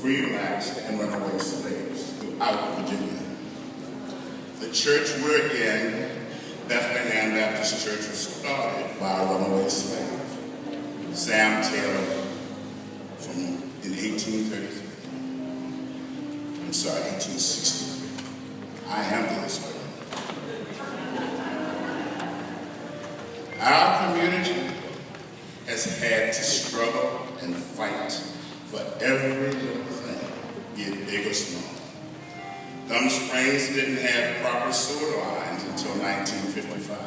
Freedom Acts and runaway slaves throughout Virginia. The church we're in, Bethlehem Baptist Church, was started by a runaway slave, Sam Taylor, in 1863. I'm sorry, 1863. I am the historian. Our community has had to struggle and fight for every little thing, be it big or small. Gum Springs didn't have proper sewer lines until 1955.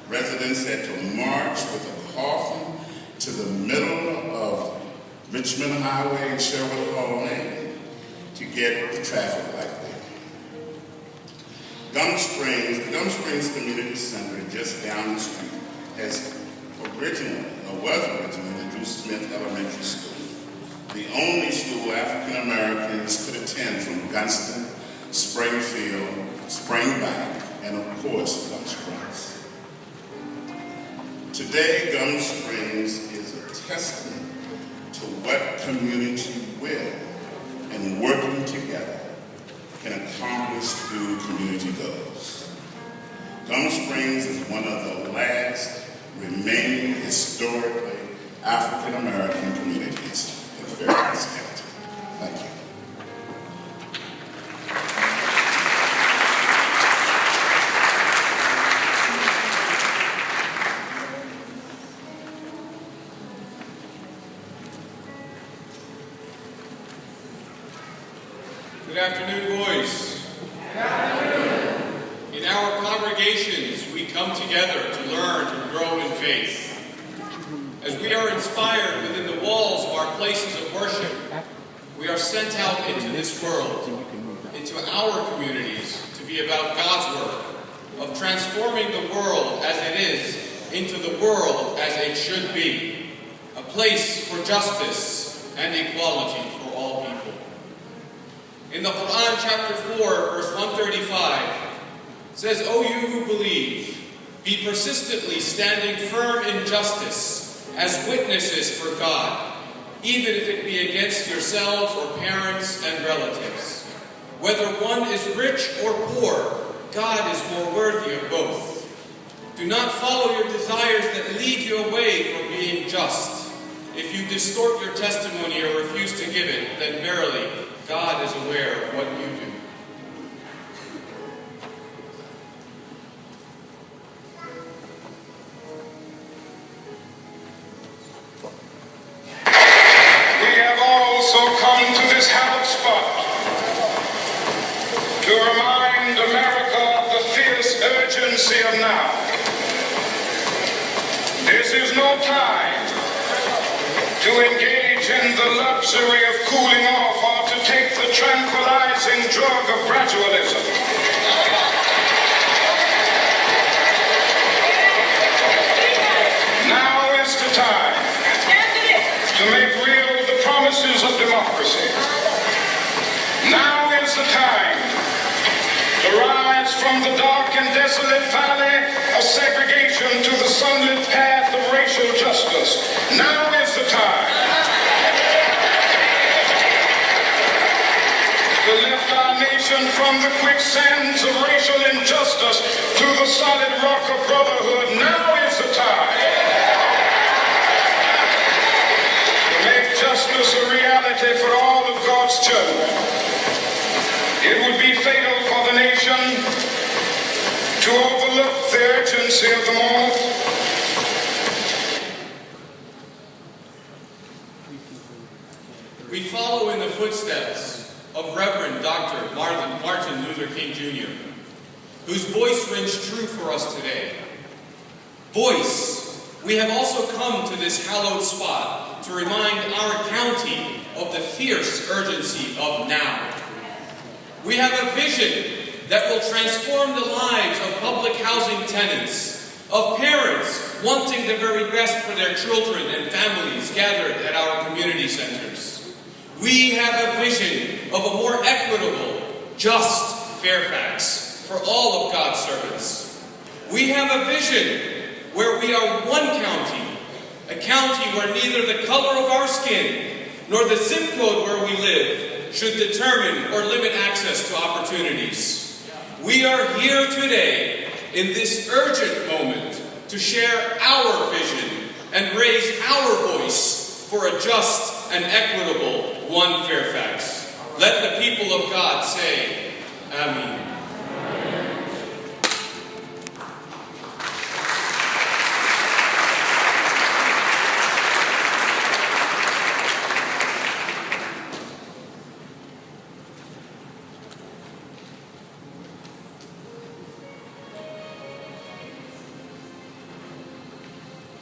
Residents had to march with a coffin to the middle of Richmond Highway and Sherwood Hall Lane to get the traffic light there. The Gum Springs Community Center just down the street was originally the Drew Smith Elementary School, the only school African Americans could attend from Gunston, Springfield, Springbank, and of course, Gum Springs. Today, Gum Springs is a testament to what community will and working together can accomplish through community goals. Gum Springs is one of the last remaining historically African American communities in Fairfax County. Thank you. Good afternoon, boys. Good afternoon. In our congregations, we come together to learn and grow in faith. As we are inspired within the walls of our places of worship, we are sent out into this world, into our communities, to be about God's work of transforming the world as it is into the world as it should be, a place for justice and equality for all people. In the Quran, chapter 4, verse 135, it says, "O you who believe, be persistently standing firm in justice as witnesses for God, even if it be against yourselves or parents and relatives. Whether one is rich or poor, God is more worthy of both. Do not follow your desires that lead you away from being just. If you distort your testimony or refuse to give it, then verily, God is aware of what you do." We have also come to this hallowed spot to remind America of the fierce urgency of now. This is no time to engage in the luxury of cooling off or to take the tranquilizing drug of gradualism. Now is the time to make real the promises of democracy. Now is the time to rise from the dark and desolate valley of segregation to the sunlit path of racial justice. Now is the time to lift our nation from the quicksands of racial injustice to the solid rock of brotherhood. Now is the time to make justice a reality for all of God's children. It would be fatal for the nation to overlook the urgency of the moment. We follow in the footsteps of Reverend Dr. Martin Luther King Jr., whose voice rings true for us today. Voice, we have also come to this hallowed spot to remind our county of the fierce urgency of now. We have a vision that will transform the lives of public housing tenants, of parents wanting the very best for their children and families gathered at our community centers. We have a vision of a more equitable, just Fairfax for all of God's servants. We have a vision where we are one county, a county where neither the color of our skin nor the zip code where we live should determine or limit access to opportunities. We are here today in this urgent moment to share our vision and raise our voice for a just and equitable One Fairfax. Let the people of God say, Amen.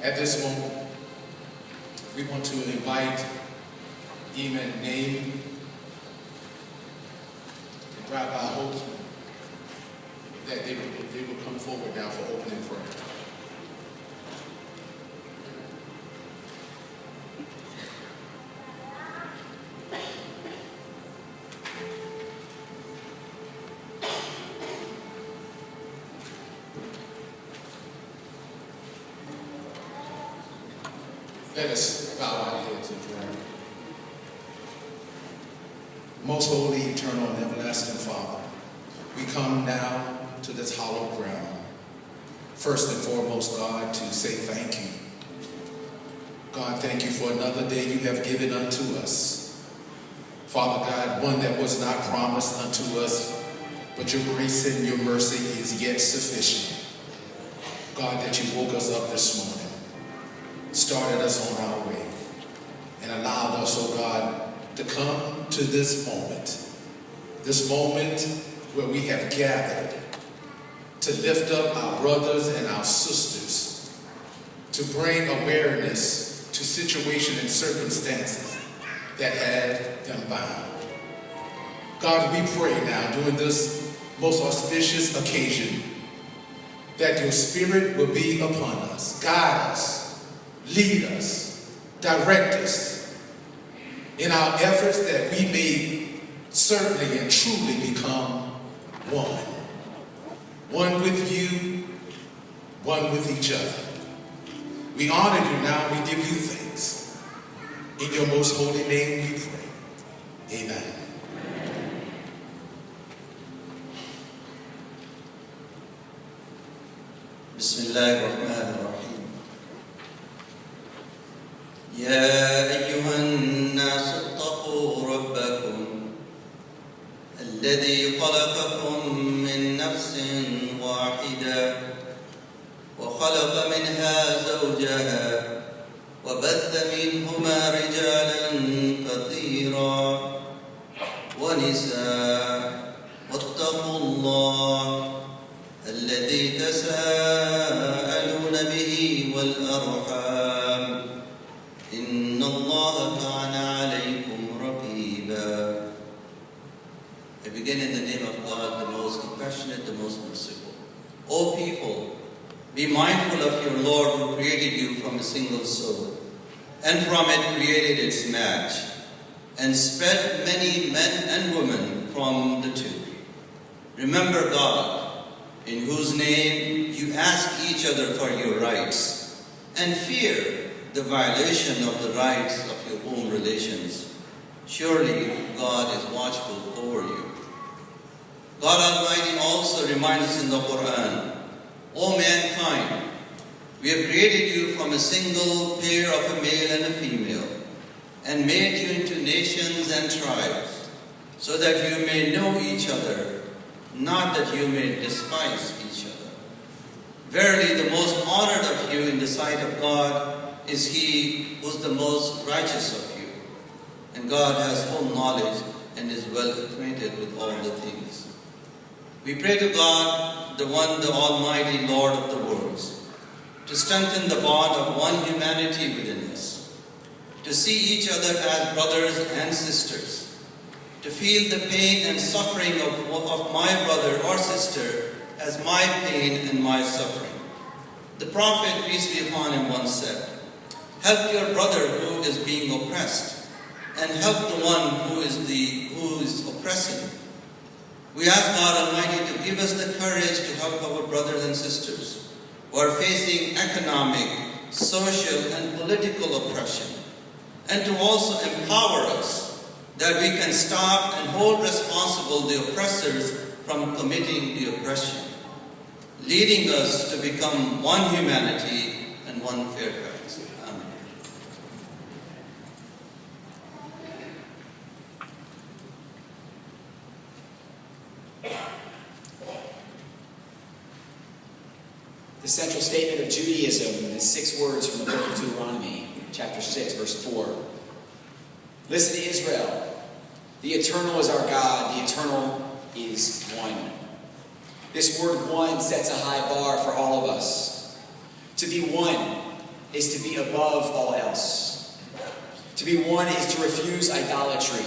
At this moment, we want to invite Eamon Name and Rabbi Hope that they will come forward now for opening prayer. Let us bow our heads in prayer. Most holy, eternal, and everlasting Father, we come now to this hallowed ground. First and foremost, God, to say thank you. God, thank you for another day you have given unto us. Father God, one that was not promised unto us, but your grace and your mercy is yet sufficient. God, that you woke us up this morning, started us on our way, and allowed us, oh God, to come to this moment where we have gathered to lift up our brothers and our sisters, to bring awareness to situations and circumstances that have them bound. God, we pray now during this most auspicious occasion that your Spirit will be upon us, guide us, lead us, direct us in our efforts that we may certainly and truly become one. One with you, one with each other. We honor you now, we give you thanks. In your most holy name we pray. Amen. Bismillahirrahmanirrahim. يا أيها الناس اتقوا ربكم الذي خلقكم من نفس واحدة وخلق منها زوجها وبث منهما رجالا كثيرا ونساء واتقوا الله الذي تساءلون به والأرحام إن الله كان عليكم رقيبا. I begin in the name of God, the most compassionate, the most merciful. O people, be mindful of your Lord who created you from a single soul, and from it created its match, and spread many men and women from the two. Remember God, in whose name you ask each other for your rights, and fear the violation of the rights of your own relations. Surely God is watchful over you. God Almighty also reminds us in the Quran, O mankind, we have created you from a single pair of a male and a female, and made you into nations and tribes, so that you may know each other, not that you may despise each other. Verily, the most honored of you in the sight of God is he who is the most righteous of you. And God has full knowledge and is well acquainted with all the things. We pray to God, the one, the Almighty Lord of the worlds, to strengthen the bond of one humanity within us, to see each other as brothers and sisters, to feel the pain and suffering of my brother or sister as my pain and my suffering. The Prophet, peace be upon him, once said, help your brother who is being oppressed, and help the one who is oppressing. We ask God Almighty to give us the courage to help our brothers and sisters who are facing economic, social, and political oppression. and to also empower us that we can stop and hold responsible the oppressors from committing the oppression, leading us to become one humanity and one Fairfax. Amen. The central statement of Judaism is 6 words from the book of Deuteronomy, chapter 6, verse 4. Listen to Israel. The eternal is our God. The eternal is one. This word one sets a high bar for all of us. To be one is to be above all else. To be one is to refuse idolatry.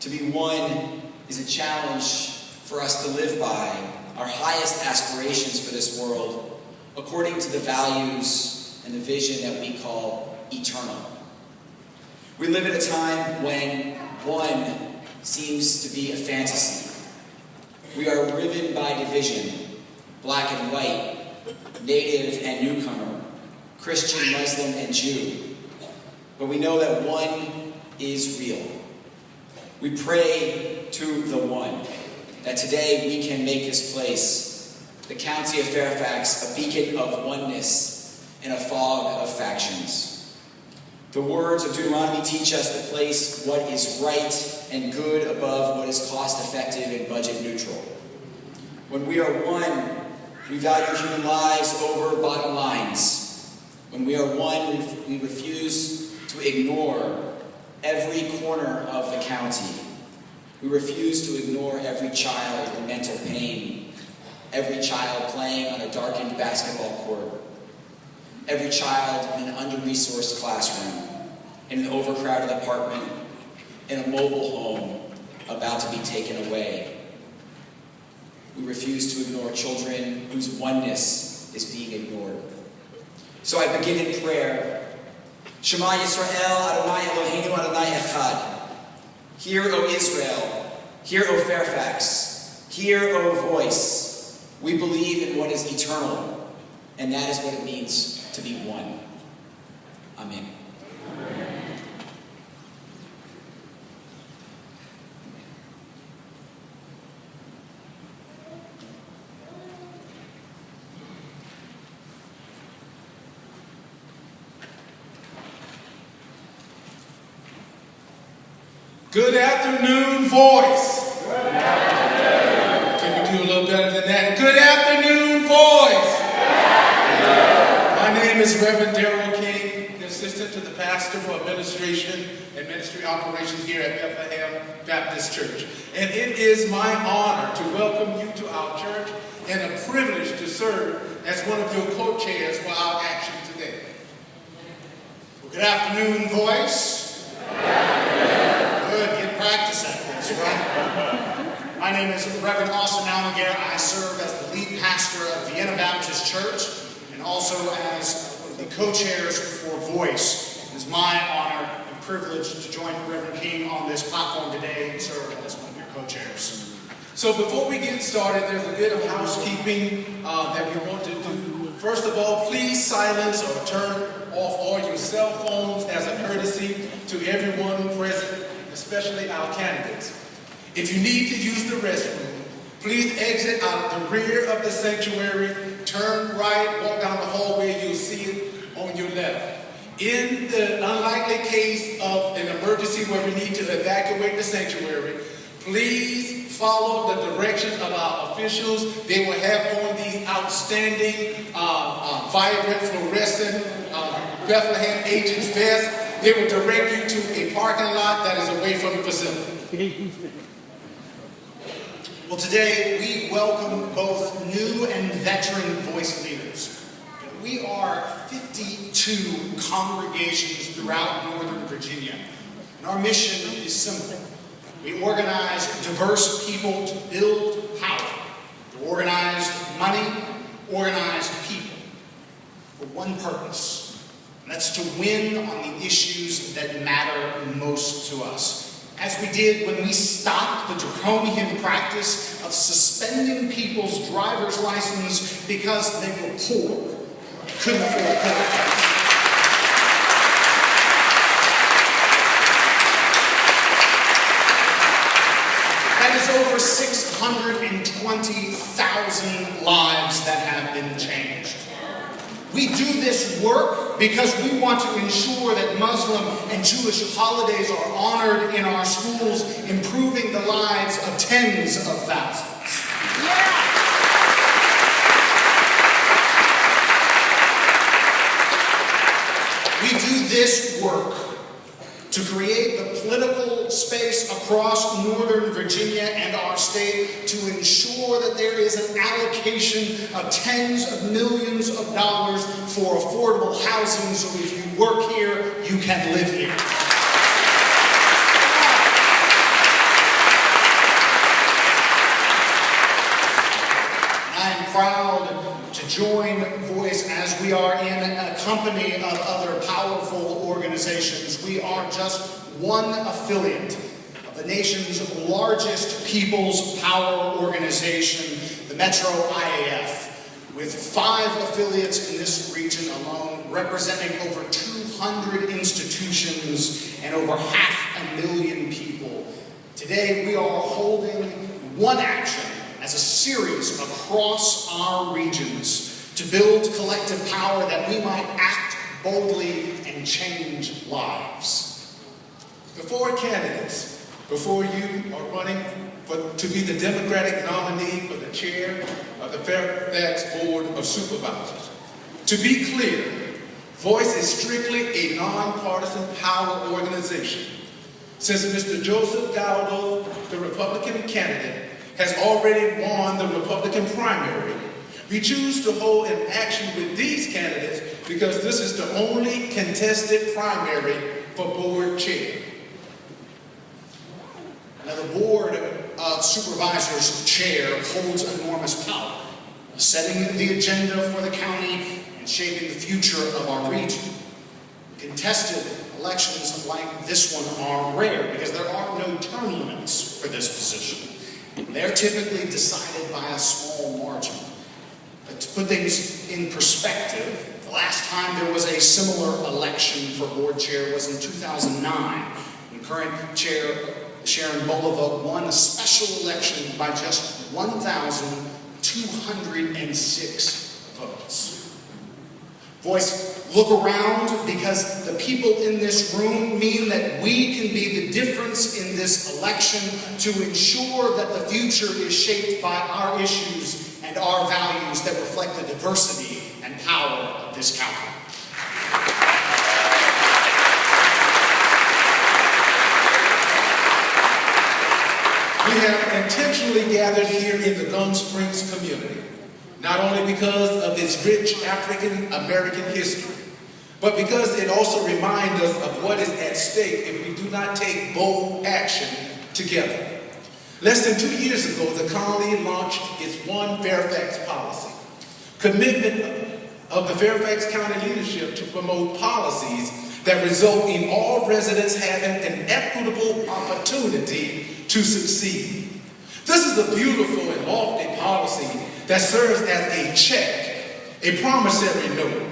To be one is a challenge for us to live by our highest aspirations for this world, according to the values and the vision that we call eternal. We live at a time when one seems to be a fantasy. We are riven by division, black and white, native and newcomer, Christian, Muslim, and Jew. But we know that one is real. We pray to the one, that today we can make this place, the county of Fairfax, a beacon of oneness in a fog of factions. The words of Deuteronomy teach us to place what is right and good above what is cost-effective and budget-neutral. When we are one, we value human lives over bottom lines. When we are one, we refuse to ignore every corner of the county. We refuse to ignore every child in mental pain, every child playing on a darkened basketball court, every child in an under-resourced classroom, in an overcrowded apartment, in a mobile home about to be taken away. We refuse to ignore children whose oneness is being ignored. So I begin in prayer. Shema Yisrael, Adonai Eloheinu, Adonai Echad. Hear, O Israel. Hear, O Fairfax. Hear, O voice. We believe in what is eternal, and that is what it means to be one. Amen. Good afternoon, voice. Good afternoon. Can we do a little better than that? Good afternoon, voice. Good afternoon. My name is Reverend Darrell King, the assistant to the pastor for administration and ministry operations here at Bethlehem Baptist Church. And it is my honor to welcome you to our church and a privilege to serve as one of your co-chairs for our action today. Well, good afternoon, voice. Good, get practice at this, right? My name is Reverend Austin Almaguer. I serve as the lead pastor of Vienna Baptist Church and also as one of the co-chairs for Voice. It is my honor and privilege to join Reverend King on this platform today and serve as one of your co-chairs. So before we get started, there's a bit of housekeeping that we want to do. First of all, please silence or turn off all your cell phones as a courtesy to everyone present, especially our candidates. If you need to use the restroom, please exit out the rear of the sanctuary, turn right, walk down the hallway, you'll see it on your left. In the unlikely case of an emergency where we need to evacuate the sanctuary, please follow the directions of our officials. They will have on these outstanding, vibrant, fluorescent Bethlehem Agents vests. They will direct you to a parking lot that is away from the facility. Well, today we welcome both new and veteran voice leaders. We are 52 congregations throughout Northern Virginia, and our mission is simple. We organize diverse people to build power, to organize money, organized people, for one purpose. And that's to win on the issues that matter most to us. As we did when we stopped the draconian practice of suspending people's driver's license because they were poor, couldn't afford college. over 620,000 lives that have been changed. We do this work because we want to ensure that Muslim and Jewish holidays are honored in our schools, improving the lives of tens of thousands. We do this work to create the political space across Northern Virginia and our state to ensure that there is an allocation of tens of millions of dollars for affordable housing, so if you work here, you can live here. I am proud to join Voice as we are in a company of other powerful organizations. We are just one affiliate of the nation's largest people's power organization, the Metro IAF, with 5 affiliates in this region alone, representing over 200 institutions and over 500,000 people. Today we are holding one action as a series across our regions to build collective power that we might act boldly and change lives. The 4 candidates before you are running to be the Democratic nominee for the chair of the Fairfax Board of Supervisors. To be clear, Voice is strictly a nonpartisan power organization. Since Mr. Joseph Dowdle, the Republican candidate, has already won the Republican primary, we choose to hold an action with these candidates because this is the only contested primary for board chair. Now, the Board of Supervisors chair holds enormous power, setting the agenda for the county and shaping the future of our region. Contested elections like this one are rare because there are no term limits for this position. They're typically decided by a small margin. But to put things in perspective, the last time there was a similar election for board chair was in 2009, when current chair Sharon Bolivar won a special election by just 1,206 votes. Voice, look around, because the people in this room mean that we can be the difference in this election to ensure that the future is shaped by our issues and our values that reflect the diversity and power of this county. We have intentionally gathered here in the Gum Springs community, not only because of its rich African American history, but because it also reminds us of what is at stake if we do not take bold action together. Less than 2 years ago, the county launched its One Fairfax policy, commitment of the Fairfax County leadership to promote policies that result in all residents having an equitable opportunity to succeed. This is a beautiful and lofty policy that serves as a check, a promissory note,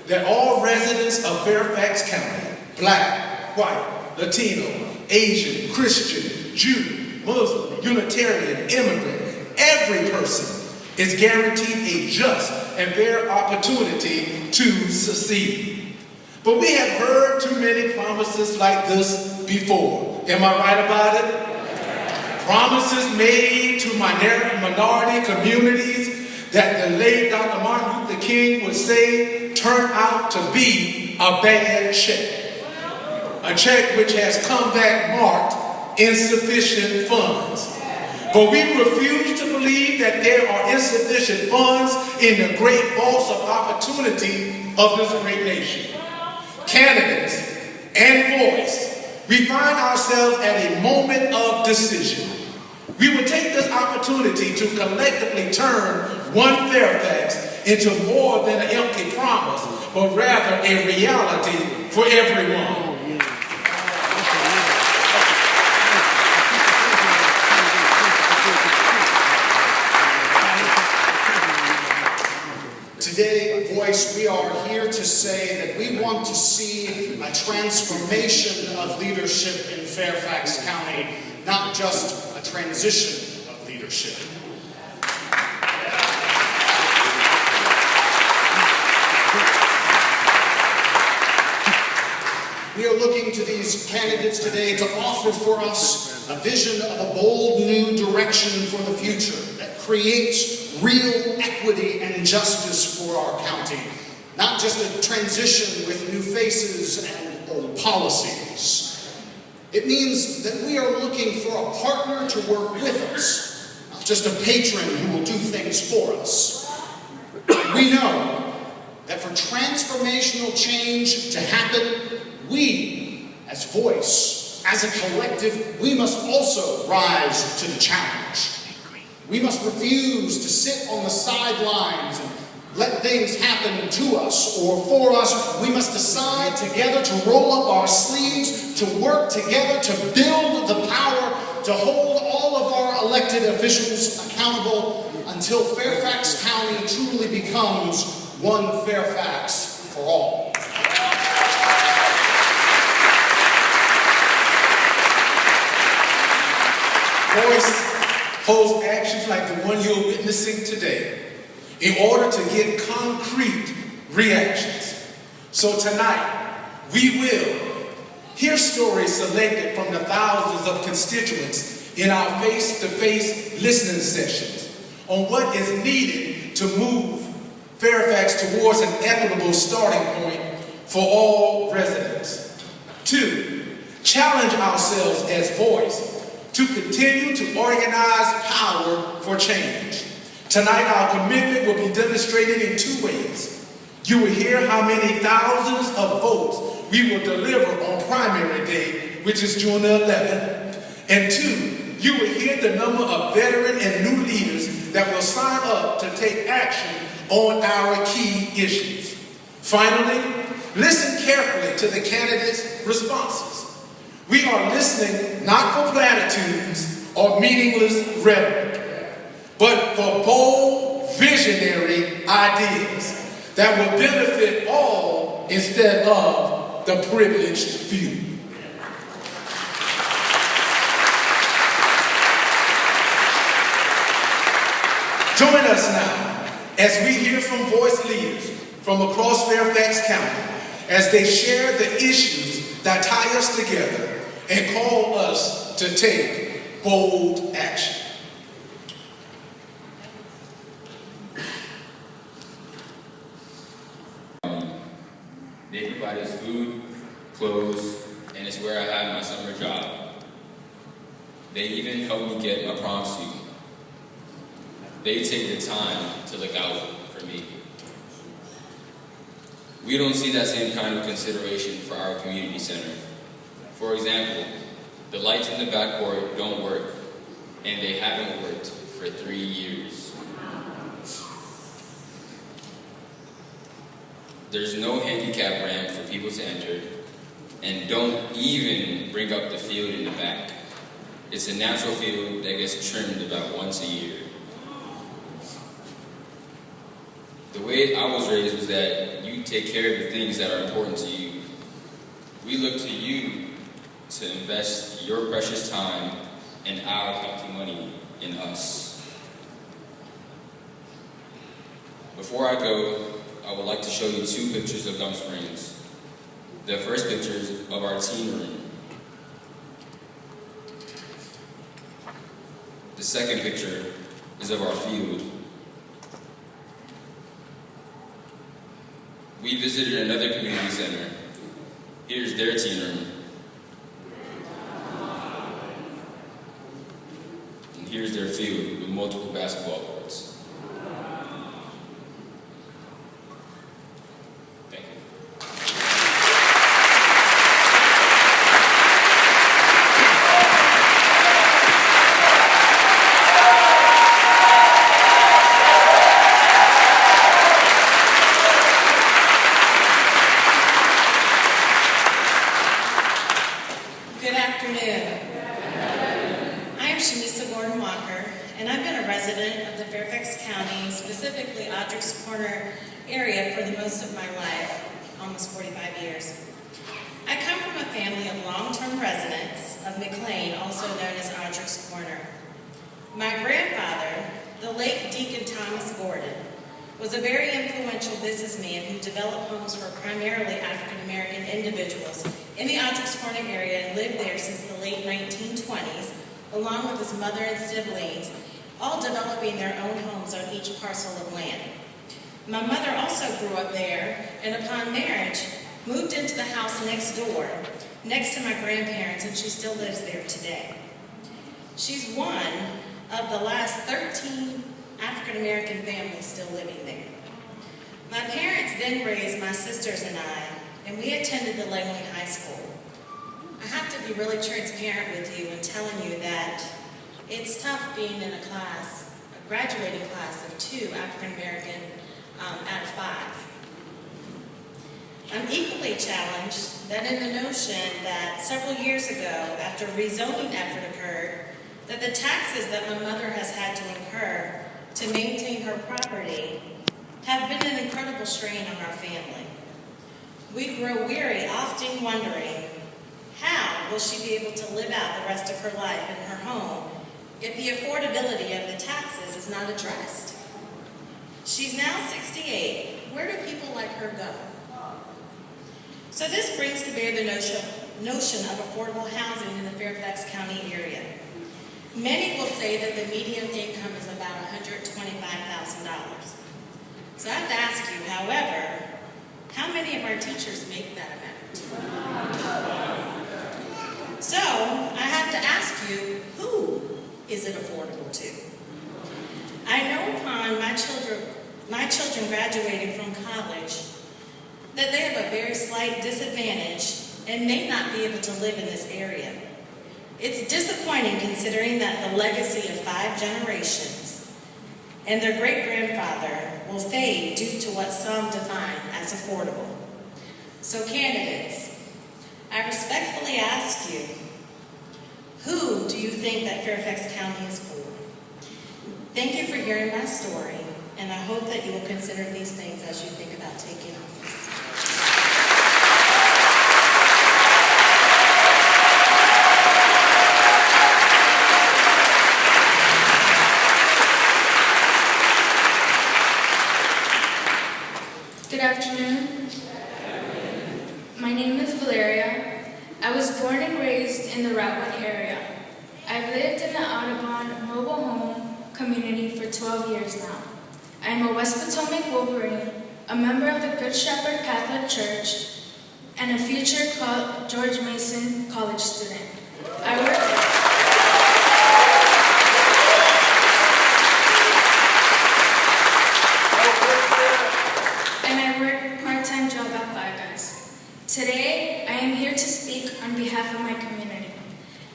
that all residents of Fairfax County, Black, white, Latino, Asian, Christian, Jew, Muslim, Unitarian, immigrant, every person is guaranteed a just and fair opportunity to succeed. But we have heard too many promises like this before. Am I right about it? Promises made to minority communities that the late Dr. Martin Luther King would say turned out to be a bad check. A check which has come back marked insufficient funds. But we refuse to believe that there are insufficient funds in the great vaults of opportunity of this great nation. Candidates and Voice, we find ourselves at a moment of decision. We will take this opportunity to collectively turn One Fairfax into more than an empty promise, but rather a reality for everyone. Today, Voice, we are here to say that we want to see a transformation of leadership in Fairfax County, not just a transition of leadership. We are looking to these candidates today to offer for us a vision of a bold new direction for the future that creates real equity and justice for our county, not just a transition with new faces and old policies. It means that we are looking for a partner to work with us, not just a patron who will do things for us. We know that for transformational change to happen, we, as voice, as a collective, we must also rise to the challenge. We must refuse to sit on the sidelines and let things happen to us or for us. We must decide together to roll up our sleeves, to work together, to build the power, to hold all of our elected officials accountable until Fairfax County truly becomes one Fairfax for all. Voice holds actions like the one you're witnessing today in order to get concrete reactions. So tonight, we will hear stories selected from the thousands of constituents in our face-to-face listening sessions on what is needed to move Fairfax towards an equitable starting point for all residents. 2, challenge ourselves as voice to continue to organize power for change. Tonight, our commitment will be demonstrated in 2 ways. You will hear how many thousands of votes we will deliver on primary day, which is June the 11th. And 2, you will hear the number of veteran and new leaders that will sign up to take action on our key issues. Finally, listen carefully to the candidates' responses. We are listening not for platitudes or meaningless rhetoric, but for bold, visionary ideas that will benefit all instead of the privileged few. Join us now as we hear from voice leaders from across Fairfax County as they share the issues that tie us together and call us to take bold action. They provide us food, clothes, and it's where I had my summer job. They even helped me get my prom suit. They take the time to look out for me. We don't see that same kind of consideration for our community center. For example, the lights in the backcourt don't work, and they haven't worked for 3 years. There's no handicap ramp for people to enter, and don't even bring up the field in the back. It's a natural field that gets trimmed about once a year. The way I was raised was that you take care of the things that are important to you. We look to you to invest your precious time and our county money in us. Before I go, I would like to show you 2 pictures of Gum Springs. The first picture is of our teen room. The second picture is of our field. We visited another community center. Here's their teen room. And here's their field with multiple basketball courts. Thank you. Good afternoon. I am Shanisa Gordon-Walker, and I've been a resident of the Fairfax County, specifically Audrey's Corner area for the most of my life, almost 45 years. I come from a family of long-term residents of McLean, also known as Audrey's Corner. My grandfather the late Deacon Thomas Gordon was a very influential businessman who developed homes for primarily African American individuals in the Ardricks Corner area and lived there since the late 1920s, along with his mother and siblings, all developing their own homes on each parcel of land. My mother also grew up there, and upon marriage, moved into the house next door, next to my grandparents, and she still lives there today. She's one of the last 13 African American families still living there. My parents then raised my sisters and I, and we attended the Langley High School. I have to be really transparent with you in telling you that it's tough being in a class, a graduating class of 2 African American out of 5. I'm equally challenged that in the notion that several years ago, after a rezoning effort occurred, that the taxes that my mother has had to incur to maintain her property have been an incredible strain on our family. We grow weary, often wondering, how will she be able to live out the rest of her life in her home if the affordability of the taxes is not addressed? She's now 68. Where do people like her go? So this brings to bear the notion of affordable housing in the Fairfax County area. Many will say that the median income is about $125,000. So I have to ask you, however, how many of our teachers make that amount? So I have to ask you, who is it affordable to? I know upon my children graduating from college that they have a very slight disadvantage and may not be able to live in this area. It's disappointing considering that the legacy of 5 generations and their great-grandfather will fade due to what some define as affordable. So candidates, I respectfully ask you, who do you think that Fairfax County is for? Thank you for hearing my story, and I hope that you will consider these things as you think about taking office. Good afternoon. My name is Valeria. I was born and raised in the Route 1 area. I've lived in the Audubon mobile home community for 12 years now. I am a West Potomac Wolverine, a member of the Good Shepherd Catholic Church, and a future George Mason College student. I work part-time job at Five Guys. Today, I am here to speak on behalf of my community.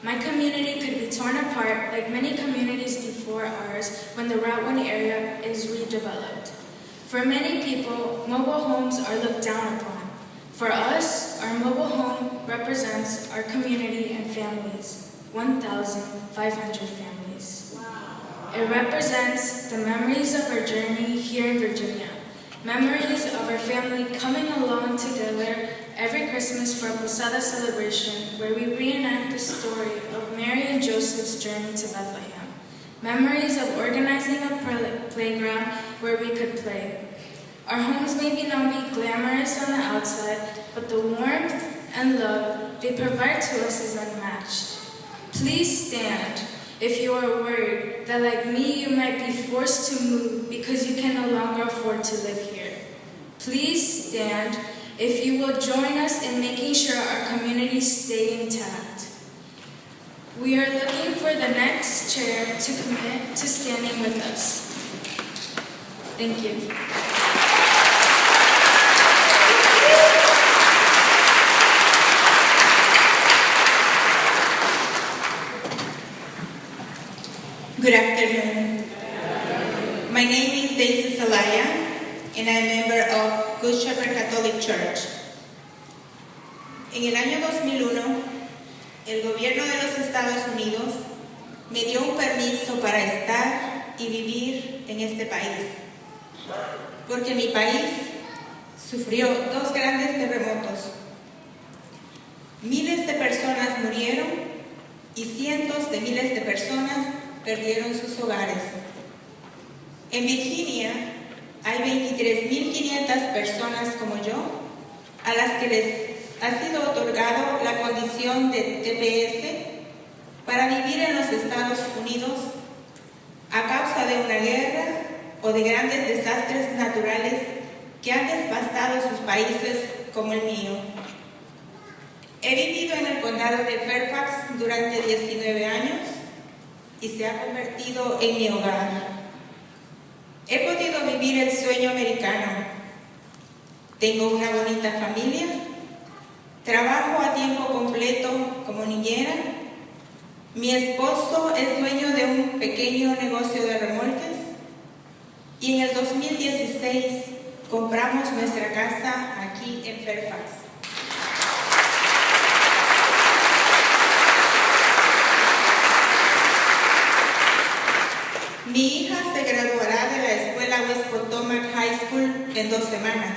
My community could be torn apart like many communities before ours when the Route 1 area is redeveloped. For many people, mobile homes are looked down upon. For us, our mobile home represents our community and families, 1,500 families. It represents the memories of our journey here in Virginia, memories of our family coming along together every Christmas for a Posada celebration where we reenact the story of Mary and Joseph's journey to Bethlehem. Memories of organizing a playground where we could play. Our homes may not be glamorous on the outside, but the warmth and love they provide to us is unmatched. Please stand if you are worried that, like me, you might be forced to move because you can no longer afford to live here. Please stand if you will join us in making sure our communities stay intact. We are looking for the next chair to commit to standing with us. Thank you. Good afternoon. My name is Daisy Zelaya, and I'm a member of Good Shepherd Catholic Church. En el año 2001, el gobierno de los Estados Unidos me dio un permiso para estar y vivir en este país, porque mi país sufrió 2 grandes terremotos. Miles de personas murieron y cientos de miles de personas perdieron sus hogares. En Virginia hay 23.500 personas como yo, a las que les ha sido otorgado la condición de TPS para vivir en los Estados Unidos a causa de una guerra o de grandes desastres naturales que han devastado sus países como el mío. He vivido en el condado de Fairfax durante 19 años y se ha convertido en mi hogar. He podido vivir el sueño americano. Tengo una bonita familia, trabajo a tiempo completo como niñera. Mi esposo es dueño de un pequeño negocio de remolques y en el 2016 compramos nuestra casa aquí en Fairfax. Mi hija se graduará de la escuela West Potomac High School en 2 semanas.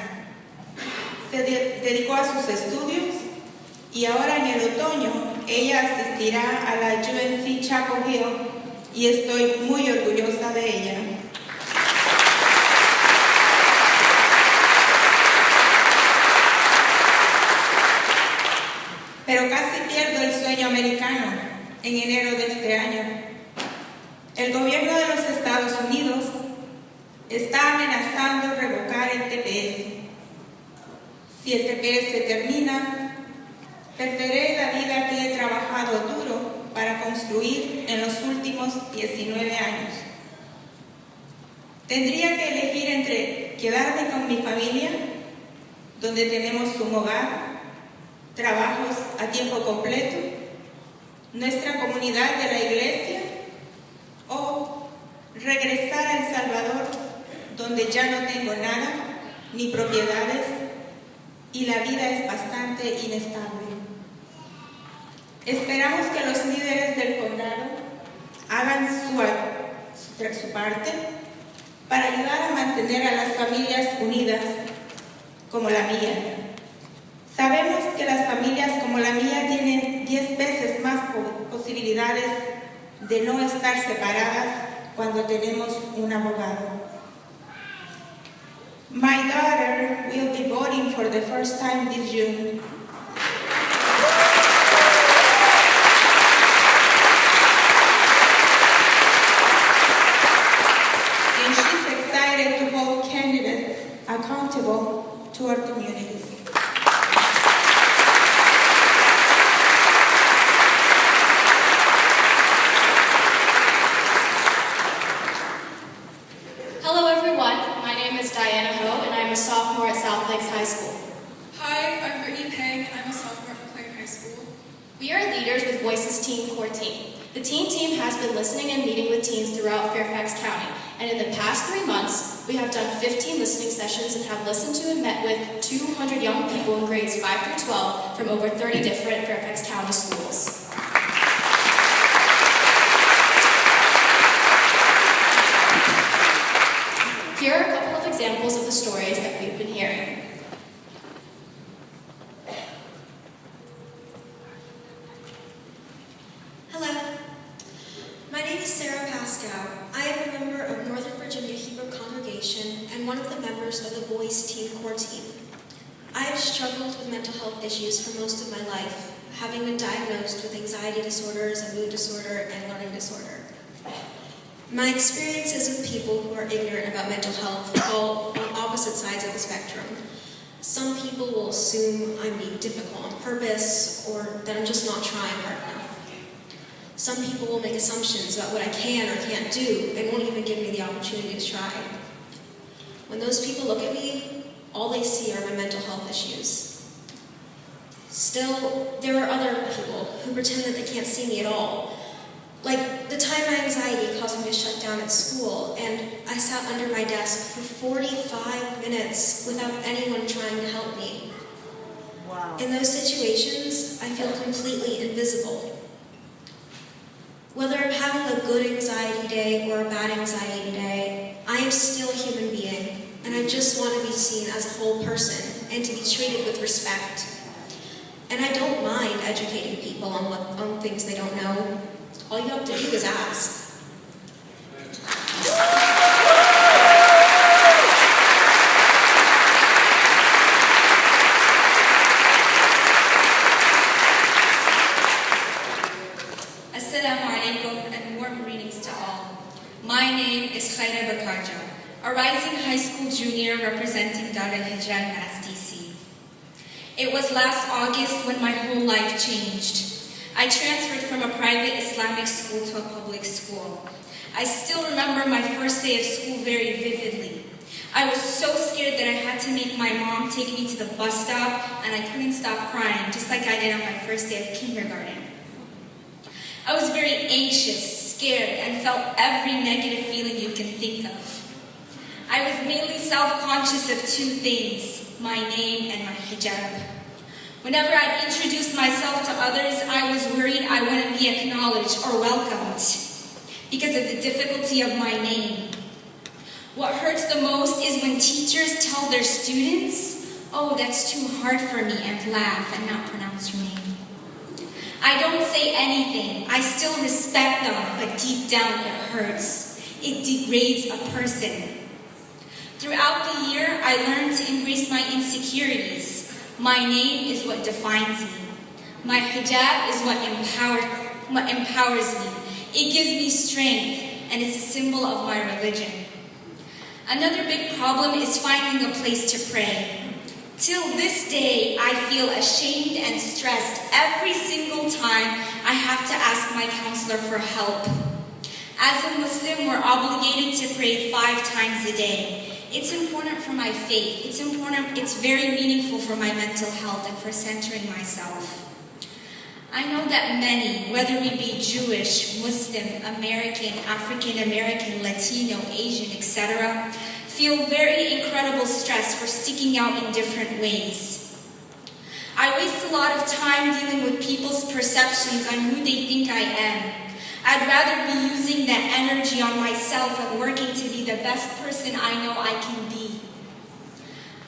Se dedicó a sus estudios y ahora en el otoño ella asistirá a la UNC Chapel Hill y estoy muy orgullosa de ella. Pero casi pierdo el sueño americano en enero de este año. El gobierno de los Estados Unidos está amenazando revocar el TPS. Si el TPS termina, perderé la vida que he trabajado duro para construir en los últimos 19 años. Tendría que elegir entre quedarme con mi familia, donde tenemos un hogar, trabajos a tiempo completo, nuestra comunidad de la iglesia, o regresar a El Salvador, donde ya no tengo nada, ni propiedades, y la vida es bastante inestable. Esperamos que los líderes del condado hagan su parte para ayudar a mantener a las familias unidas como la mía. Sabemos que las familias como la mía tienen 10 veces más posibilidades de no estar separadas cuando tenemos un abogado. My daughter will be voting for the first time this June. And she's excited to hold candidates accountable to our communities. Sophomore at South Lakes High School. Hi, I'm Brittany Peng, and I'm a sophomore at McKay High School. We are leaders with Voices Teen Core Team. The teen team has been listening and meeting with teens throughout Fairfax County, and in the past 3 months, we have done 15 listening sessions and have listened to and met with 200 young people in grades 5 through 12 from over 30 different Fairfax County schools. Here are a couple of examples of the stories that we've been hearing. Hello, my name is Sarah Pascow. I am a member of Northern Virginia Hebrew Congregation and one of the members of the Voice Teen Core Team. I have struggled with mental health issues for most of my life, having been diagnosed with anxiety disorders, a mood disorder, and learning disorder. My experiences with people who are ignorant about mental health fall on opposite sides of the spectrum. Some people will assume I'm being difficult on purpose or that I'm just not trying hard enough. Some people will make assumptions about what I can or can't do and won't even give me the opportunity to try. When those people look at me, all they see are my mental health issues. Still, there are other people who pretend that they can't see me at all. Like the time my anxiety caused me to shut down at school, and I sat under my desk for 45 minutes without anyone trying to help me. Wow. In those situations, I feel completely invisible. Whether I'm having a good anxiety day or a bad anxiety day, I am still a human being, and I just want to be seen as a whole person and to be treated with respect. And I don't mind educating people on things they don't know. All you have to do is ask. alaikum and warm greetings to all. My name is Khaira Bakarja, a rising high school junior representing Dar al-Hijran Mass DC. It was last August when my whole life changed. I transferred from a private Islamic school to a public school. I still remember my first day of school very vividly. I was so scared that I had to make my mom take me to the bus stop, and I couldn't stop crying, just like I did on my first day of kindergarten. I was very anxious, scared, and felt every negative feeling you can think of. I was mainly self-conscious of two things, my name and my hijab. Whenever I'd introduce myself to others, I was worried I wouldn't be acknowledged or welcomed because of the difficulty of my name. What hurts the most is when teachers tell their students, "Oh, that's too hard for me," and laugh and not pronounce your name. I don't say anything. I still respect them, but deep down it hurts. It degrades a person. Throughout the year, I learned to embrace my insecurities. My name is what defines me. My hijab is what empowers me. It gives me strength, and it's a symbol of my religion. Another big problem is finding a place to pray. Till this day, I feel ashamed and stressed every single time I have to ask my counselor for help. As a Muslim, we're obligated to pray 5 times a day. It's important for my faith. It's very meaningful for my mental health and for centering myself. I know that many, whether we be Jewish, Muslim, American, African American, Latino, Asian, etc., feel very incredible stress for sticking out in different ways. I waste a lot of time dealing with people's perceptions on who they think I am. I'd rather be using that energy on myself and working to be the best person I know I can be.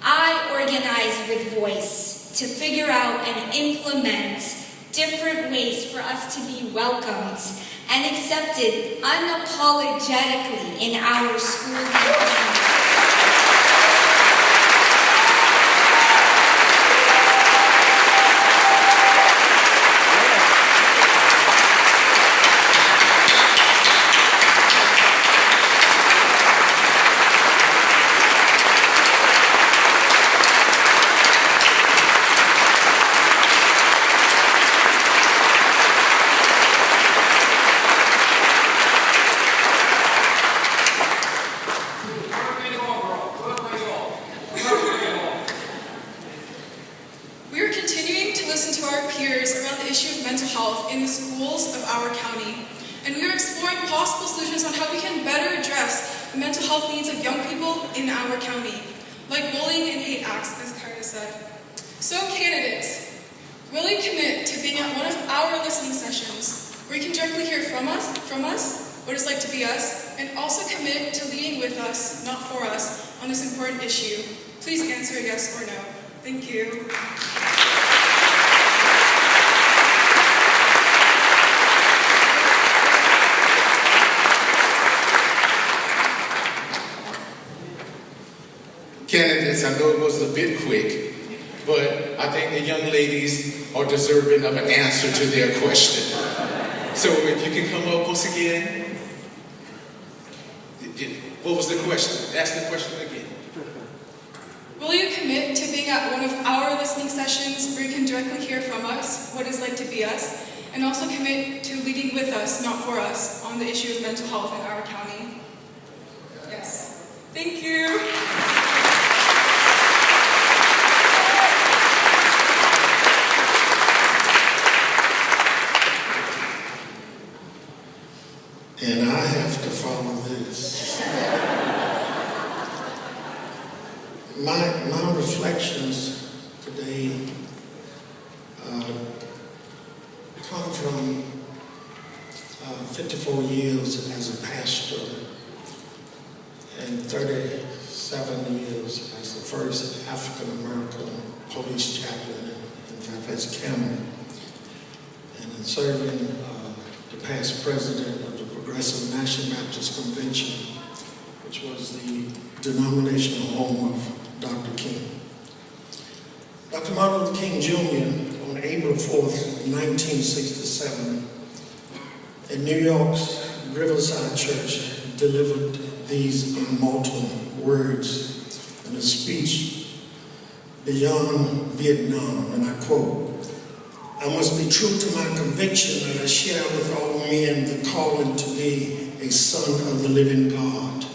I organize with Voice to figure out and implement different ways for us to be welcomed and accepted unapologetically in our schools and communities. Candidates, I know it was a bit quick, but I think the young ladies are deserving of an answer to their question. So if you can come up once again. What was the question? Ask the question again. Will you commit to being at one of our listening sessions where you can directly hear from us what it's like to be us, and also commit to leading with us, not for us, on the issue of mental health in our county? Yes. Thank you. And I have to follow this. My reflections today come from 54 years as a pastor and 37 years as the first African-American police chaplain in Fairfax County, and in serving the past president of the Progressive National Baptist Convention, which was the denominational home of Dr. King. Dr. Martin Luther King Jr. on April 4th, 1967, in New York's Riverside Church delivered these immortal words in a speech beyond Vietnam, and I quote, "I must be true to my conviction that I share with all men the calling to be a son of the living God.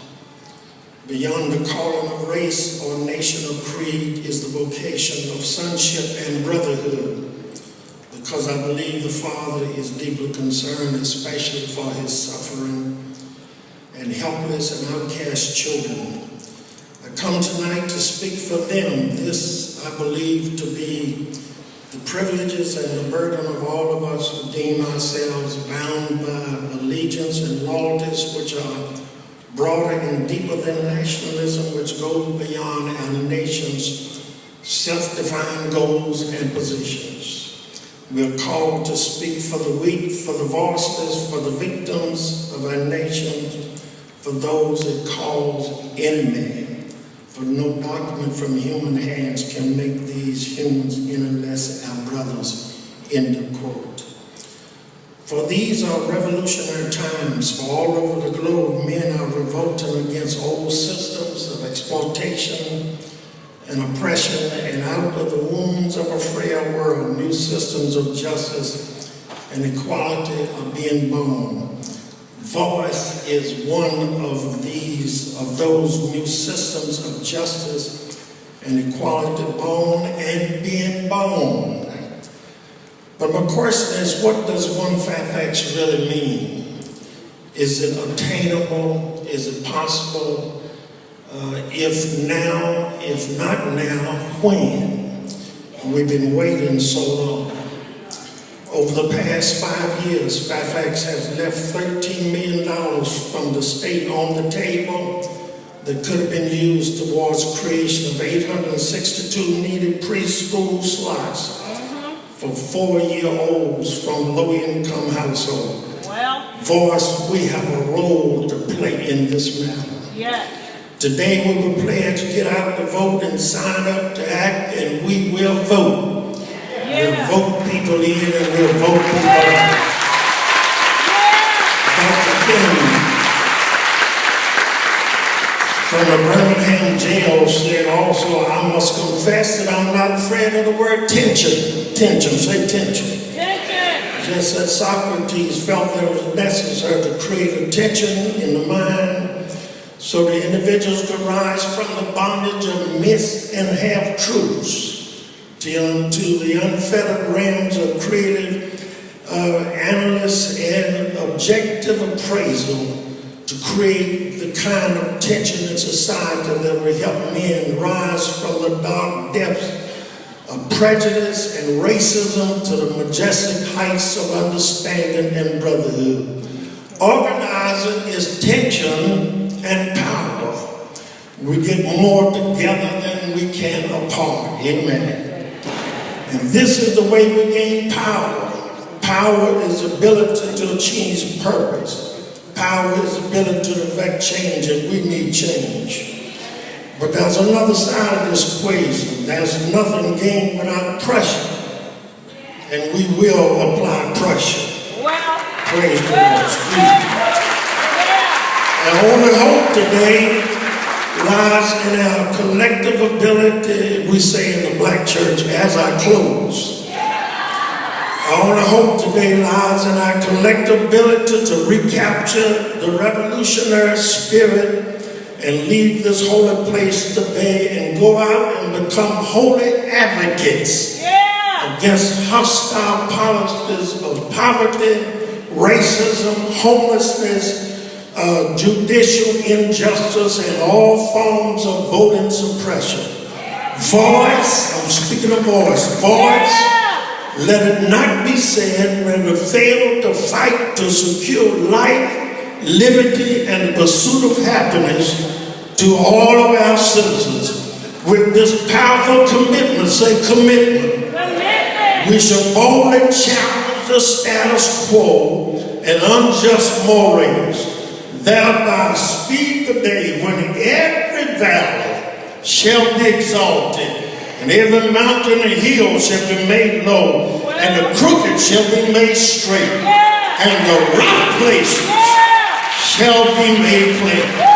Beyond the calling of race or nation or creed is the vocation of sonship and brotherhood, because I believe the Father is deeply concerned, especially for his suffering and helpless and outcast children. I come tonight to speak for them. This I believe to be the privileges and the burden of all of us who deem ourselves bound by allegiance and loyalties which are broader and deeper than nationalism, which goes beyond our nation's self-defined goals and positions. We are called to speak for the weak, for the voiceless, for the victims of our nation, for those it calls enemy. For no document from human hands can make these humans any less our brothers." End of quote. For these are revolutionary times. For all over the globe, men are revolting against old systems of exploitation and oppression, and out of the wounds of a frail world, new systems of justice and equality are being born. Voice is one of those new systems of justice and equality born and being born. But my question is, what does one Fairfax really mean? Is it obtainable? Is it possible? If now, if not now, when? We've been waiting so long. Over the past 5 years, Fairfax has left $13 million from the state on the table that could have been used towards creation of 862 needed preschool slots for 4-year-olds from low-income households. Voice, we have a role to play in this matter. Today we will pledge to get out to vote and sign up to act, and we will vote. We'll vote people in and we'll vote people out. Dr. King from the Birmingham jail said also, "I must confess that I'm not afraid of the word tension." Tension, say tension. Just as Socrates felt that it was necessary to create a tension in the mind so the individuals could rise from the bondage of myths and half-truths to the unfettered realms of creative analysis and objective appraisal to create the kind of tension in society that will help men rise from the dark depths of prejudice and racism to the majestic heights of understanding and brotherhood. Organizing is tension and power. We get more together than we can apart. Amen. And this is the way we gain power. Power is the ability to achieve purpose. Power is the ability to effect change, and we need change. But there's another side of this equation. There's nothing gained without pressure. And we will apply pressure. Praise the Lord. Excuse me. Our only hope today lies in our collective ability, we say in the black church, as I close. Our only hope today lies in our collective ability to recapture the revolutionary spirit and leave this holy place today and go out and become holy advocates against hostile policies of poverty, racism, homelessness, judicial injustice, and all forms of voting suppression. Voice, I'm speaking of voice, let it not be said when we fail to fight to secure life, liberty, and the pursuit of happiness to all of our citizens. With this powerful commitment, say commitment, we shall boldly challenge the status quo and unjust mores, thereby speed the day when every valley shall be exalted, and every mountain and hill shall be made low, and the crooked shall be made straight, and the rough places shall be made plain.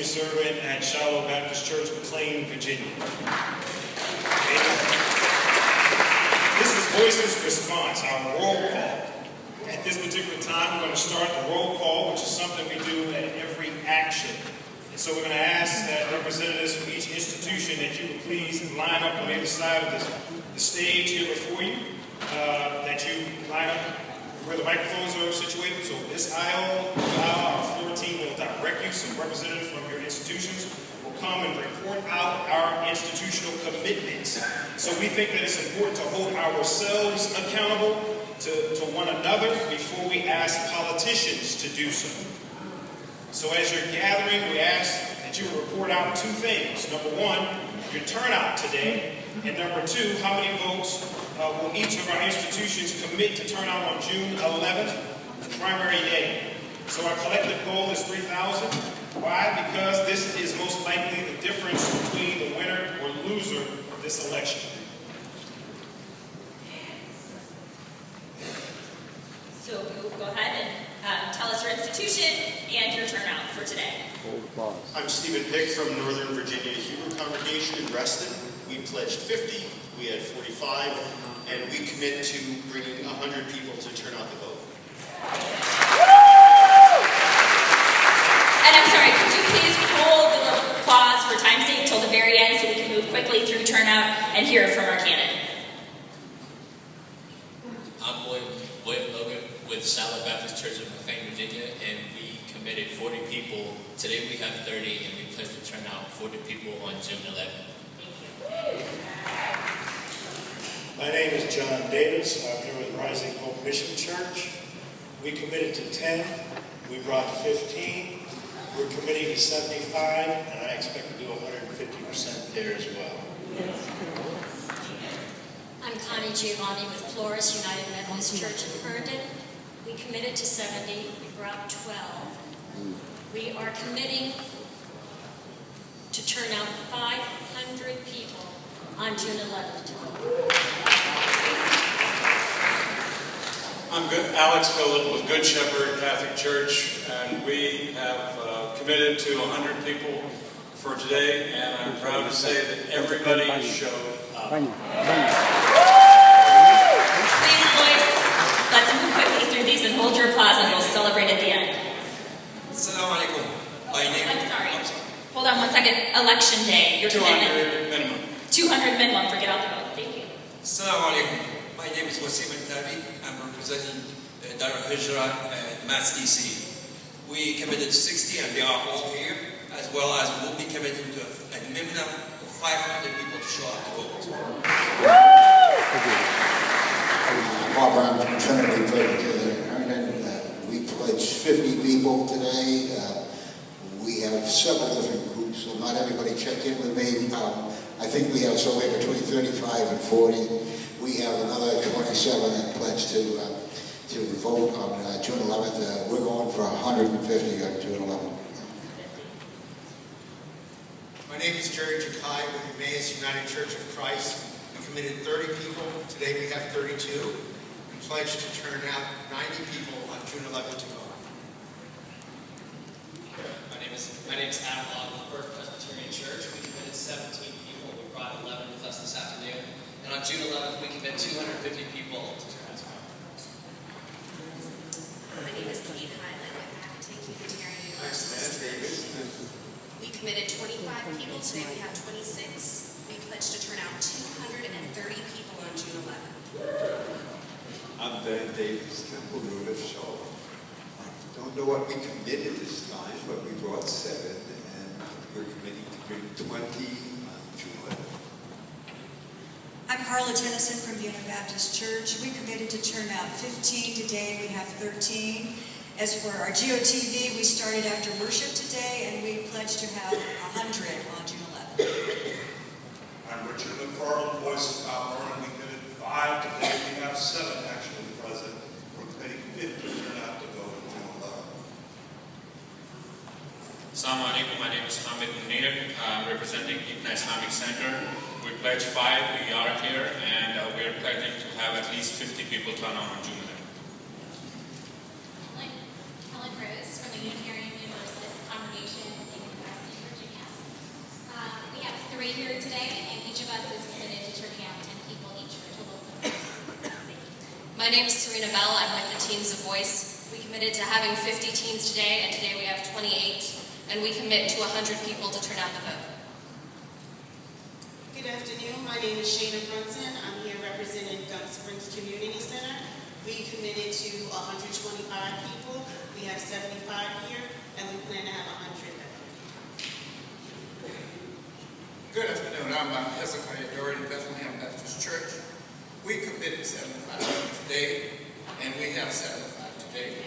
Servant at Bethlehem Baptist Church, McKay, Virginia. This is Voices Response, our roll call. At this particular time, we're going to start the roll call, which is something we do at every action. And so we're going to ask that representatives from each institution that you would please line up on either side of the stage here before you, that you line up where the microphones are situated. So this aisle, our floor team will direct you. Some representatives from your institutions will come and report out our institutional commitments. So we think that it's important to hold ourselves accountable to one another before we ask politicians to do so. So as you're gathering, we ask that you report out two things. Number one, your turnout today. And number two, how many votes will each of our institutions commit to turn out on June 11th, the primary day? So our collective goal is 3,000. Why? Because this is most likely the difference between the winner or loser of this election. So you'll go ahead and tell us your institution and your turnout for today. I'm Stephen Pick from Northern Virginia Hebrew Congregation in Reston. We pledged 50, we had 45, and we commit to bringing 100 people to turn out the vote. And I'm sorry, could you please hold the applause for time's sake until the very end so we can move quickly through turnout and hear from our candidate. I'm William Logan with Bethlehem Baptist Church of McKay, Virginia, and we committed 40 people. Today we have 30, and we pledge to turn out 40 people on June 11th. My name is John Davis. I'm here with Rising Hope Mission Church. We committed to 10. We brought 15. We're committing to 75, and I expect to do 150% there as well. I'm Connie Giovanni with Flores United Methodist Church in Herndon. We committed to 70. We brought 12. We are committing to turn out 500 people on June 11th. I'm Alex Phillip with Good Shepherd Catholic Church, and we have committed to 100 people for today, and I'm proud to say that everybody showed up. Please, boys, let's move quickly through these and hold your applause, and we'll celebrate at the end. Assalamu alaikum. My name. I'm sorry. Hold on one second. Election day. Your 200 minimum. 200 minimum for get out the vote. Thank you. Assalamu alaikum. My name is Wasim Al-Tabi. I'm representing Dar al-Hijra and Mass DC. We committed 60 and they are all here, as well as we'll be committing to a minimum of 500 people to show up to vote. Bob Brown from Trinity Herndon. We pledged 50 people today. We have several different groups, so not everybody checked in with me. I think we have somewhere between 35 and 40. We have another 27 that pledged to vote on June 11th. We're going for 150 on June 11th. My name is Jerry Jakai with Emmaus United Church of Christ. We committed 30 people. Today we have 32. We pledged to turn out 90 people on June 11th to vote. My name is Adam Long with Burke Presbyterian Church. We committed 17 people. We brought 11 with us this afternoon. And on June 11th, we commit 250 people to turn out to vote. My name is Kate Highland with Acton Unitarian Universalist. We committed 25 people. Today we have 26. We pledged to turn out 230 people on June 11th. I'm Dan Davis, Temple Ruler Shaw. Don't know what we committed this time, but we brought 7, and we're committing to bring 20 on June 11th. I'm Carla Tennyson from Bethlehem Baptist Church. We committed to turn out 15 today. We have 13. As for our GOTV, we started after worship today, and we pledged to have 100 on June 11th. I'm Richard McFarland, Voice of Mount Vernon. We committed 5 today. We have 7 actually present. We're committing 50 to turn out to vote on June 11th. Assalamu alaikum. My name is Hamid Munir. I'm representing Ibn Islamic Center. We pledged 5. We are here, and we are pledging to have at least 50 people turn out on June 11th. Helen Rose from the Unitarian Universalist Congregation in Virginia. We have 3 here today, and each of us is committed to turning out 10 people each for a total of 50. My name is Serena Bell. I'm with the Teens of Voice. We committed to having 50 teens today, and today we have 28, and we commit to 100 people to turn out the vote. Good afternoon. My name is Shana Brunson. I'm here representing Gum Springs Community Center. We committed to 125 people. We have 75 here, and we plan to have 100 there. Good afternoon. I'm Hezekiah Doherty, Bethlehem Baptist Church. We committed 75 today, and we have 75 today.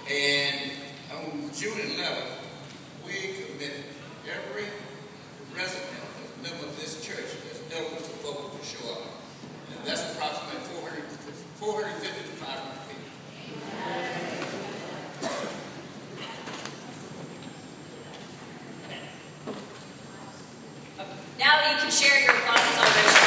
And on June 11th, we commit every resident, member of this church that's eligible to vote to show up. And that's approximately 450 to 500 people. Now you can share your applause celebration.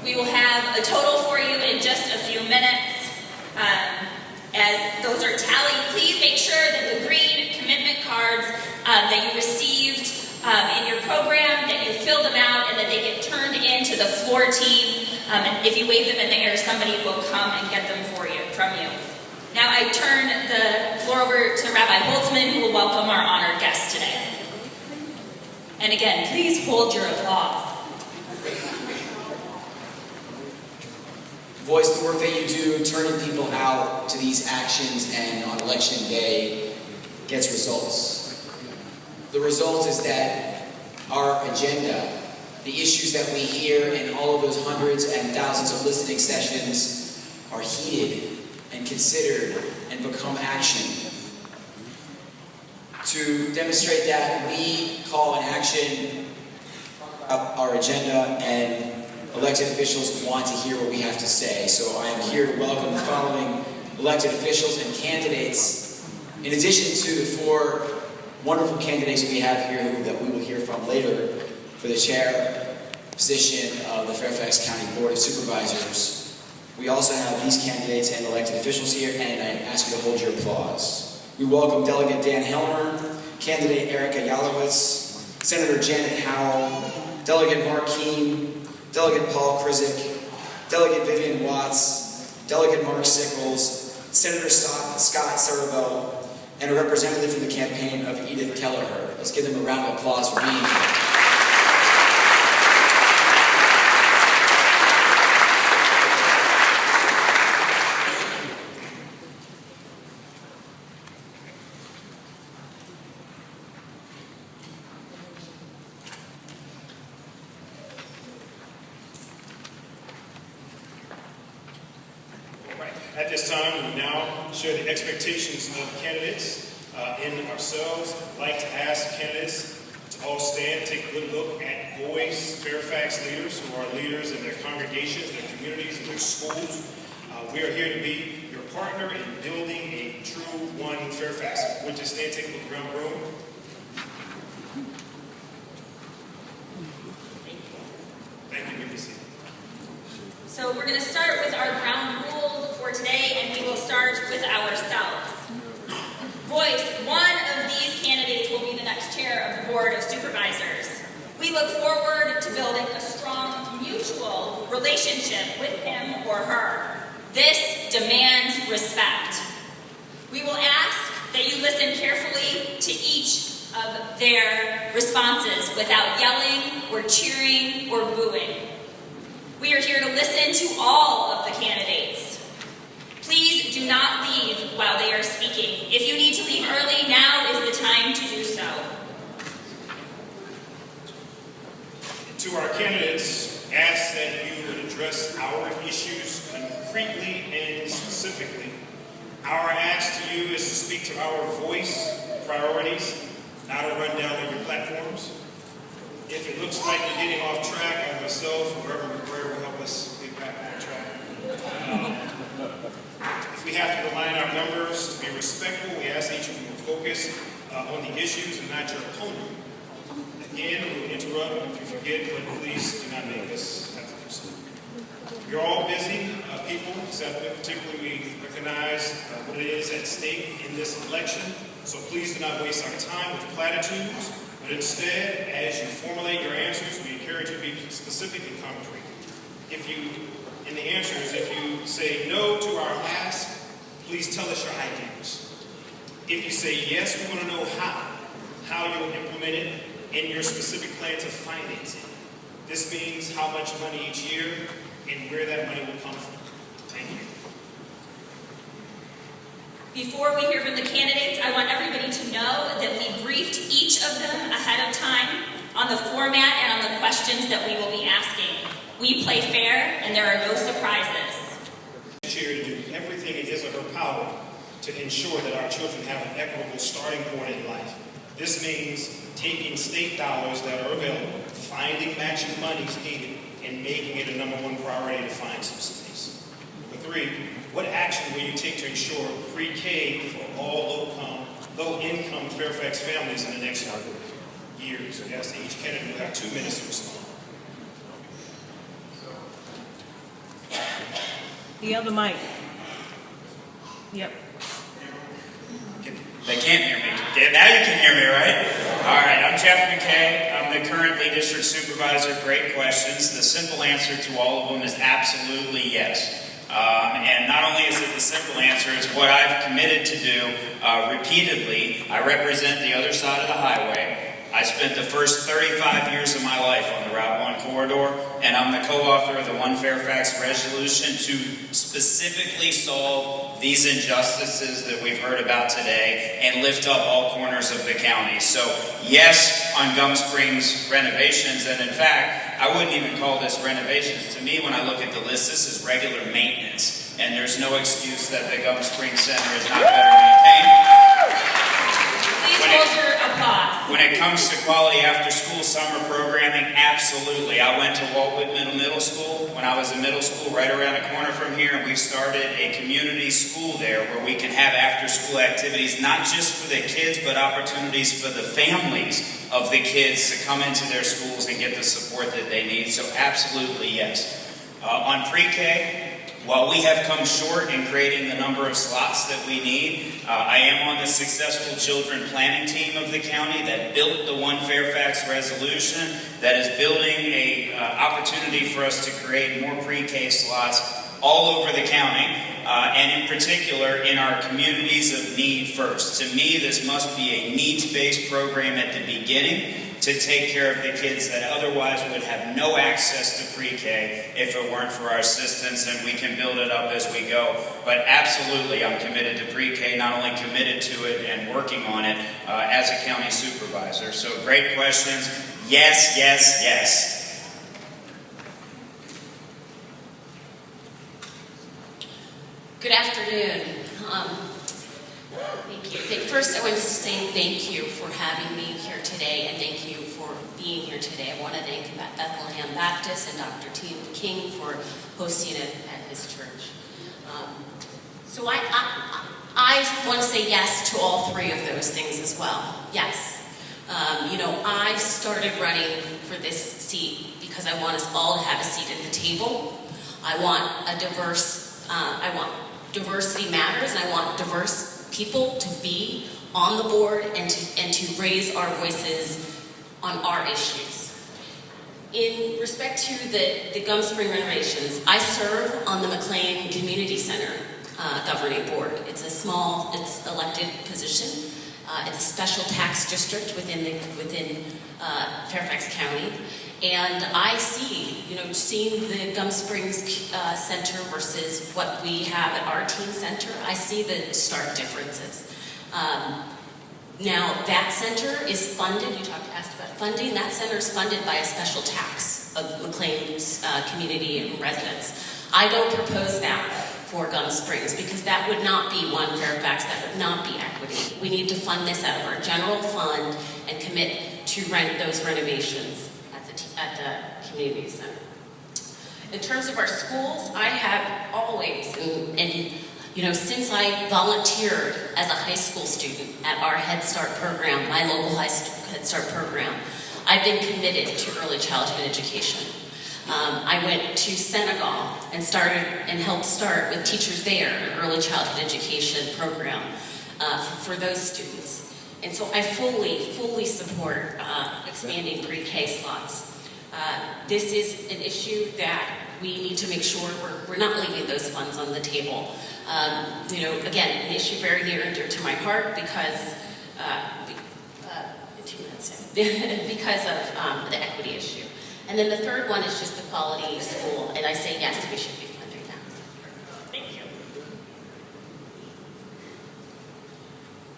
We will have a total for you in just a few minutes. As those are tallied, please make sure that the green commitment cards that you received in your program, that you fill them out and that they get turned into the floor team. And if you wave them in the air, somebody will come and get them from you. Now I turn the floor over to Rabbi Holtzman, who will welcome our honored guests today. And again, please hold your applause. Voice, the work that you do, turning people out to these actions and on election day gets results. The result is that our agenda, the issues that we hear in all of those hundreds and thousands of listening sessions are heeded and considered and become action. To demonstrate that, we call an action up our agenda, and elected officials want to hear what we have to say. So I am here to welcome the following elected officials and candidates, in addition to the 4 wonderful candidates we have here that we will hear from later for the chair position of the Fairfax County Board of Supervisors. We also have these candidates and elected officials here, and I ask you to hold your applause. We welcome Delegate Dan Helmer, candidate Erica Yalowitz, Senator Janet Howell, Delegate Mark Keene, Delegate Paul Krizik, Delegate Vivian Watts, Delegate Mark Sickles, Senator Scott Cerebell, and a representative from the campaign of Edith Kelleher. Let's give them a round of applause for being here. At this time, we will now share the expectations of the candidates and ourselves. I'd like to ask candidates to all stand, take a good look at Voice Fairfax leaders who are leaders in their congregations, their communities, and their schools. We are here to be your partner in building a true one Fairfax. Would you stand, take a look around the room? Thank you. You can see. So we're going to start with our ground rules for today, and we will start with ourselves. Voice, one of these candidates will be the next chair of the Board of Supervisors. We look forward to building a strong mutual relationship with him or her. This demands respect. We will ask that you listen carefully to each of their responses without yelling or cheering or booing. We are here to listen to all of the candidates. Please do not leave while they are speaking. If you need to leave early, now is the time to do so. To our candidates, ask that you would address our issues concretely and specifically. Our ask to you is to speak to our voice, priorities, not a rundown of your platforms. If it looks like you're getting off track, I myself or Reverend McKay will help us get back on track. If we have to remind our members to be respectful, we ask each of you to focus on the issues and not your opponent. Again, we will interrupt if you forget, but please do not make us have to do so. You're all busy people, particularly we recognize what it is at stake in this election, so please do not waste our time with platitudes, but instead, as you formulate your answers, we encourage you to be specific and concrete. If you say no to our ask, please tell us your ideas. If you say yes, we want to know how you'll implement it in your specific plan to finance it. This means how much money each year and where that money will come from. Thank you. Before we hear from the candidates, I want everybody to know that we briefed each of them ahead of time on the format and on the questions that we will be asking. We play fair, and there are no surprises. Chair to do everything in his or her power to ensure that our children have an equitable starting point in life. This means taking state dollars that are available, finding matching monies needed, and making it a #1 priority to find some space. Number 3, what action will you take to ensure pre-K for all low-income Fairfax families in the next 4 years? We ask that each candidate will have 2 minutes to respond. The other mic. Yep. They can't hear me. Now you can hear me, right? All right, I'm McKay. I'm the current lead district supervisor. Great questions. The simple answer to all of them is absolutely yes. And not only is it the simple answer, it's what I've committed to do repeatedly. I represent the other side of the highway. I spent the first 35 years of my life on the Route 1 corridor, and I'm the co-author of the One Fairfax resolution to specifically solve these injustices that we've heard about today and lift up all corners of the county. So yes, on Gum Springs renovations, and in fact, I wouldn't even call this renovations. To me, when I look at the list, this is regular maintenance, and there's no excuse that the Gum Springs Center is not better maintained. Please hold your applause. When it comes to quality after-school summer programming, absolutely. I went to Walt Whitman Middle School when I was in middle school, right around the corner from here, and we've started a community school there where we can have after-school activities, not just for the kids, but opportunities for the families of the kids to come into their schools and get the support that they need. So absolutely, yes. On pre-K, while we have come short in creating the number of slots that we need, I am on the successful children planning team of the county that built the One Fairfax resolution, that is building a opportunity for us to create more pre-K slots all over the county, and in particular in our communities of need first. To me, this must be a needs-based program at the beginning to take care of the kids that otherwise would have no access to pre-K if it weren't for our assistance, and we can build it up as we go. But absolutely, I'm committed to pre-K, not only committed to it and working on it as a county supervisor. So great questions. Yes, yes, yes. Good afternoon. Thank you. First, I wanted to say thank you for having me here today, and thank you for being here today. I want to thank Bethlehem Baptist and Dr. Tim King for hosting it at his church. So I want to say yes to all 3 of those things as well. Yes. I started running for this seat because I want us all to have a seat at the table. I want diversity matters, and I want diverse people to be on the board and to raise our voices on our issues. In respect to the Gum Spring renovations, I serve on the McKay Community Center governing board. It's elected position, It's a special tax district within Fairfax County. And I see, seeing the Gum Springs Center versus what we have at our teen center, I see the stark differences. Now, that center is funded, asked about funding, that center is funded by a special tax of McLean's community and residents. I don't propose that for Gum Springs because that would not be one Fairfax, that would not be equity. We need to fund this out of our general fund and commit to those renovations at the community center. In terms of our schools, I have always, since I volunteered as a high school student at our Head Start program, my local Head Start program, I've been committed to early childhood education. I went to Senegal and helped start with teachers there an early childhood education program for those students. And so I fully support expanding pre-K slots. This is an issue that we need to make sure we're not leaving those funds on the table. Again, an issue very near and dear to my heart because of the equity issue. And then the third one is just the quality of school, and I say yes, we should be funding that. Thank you.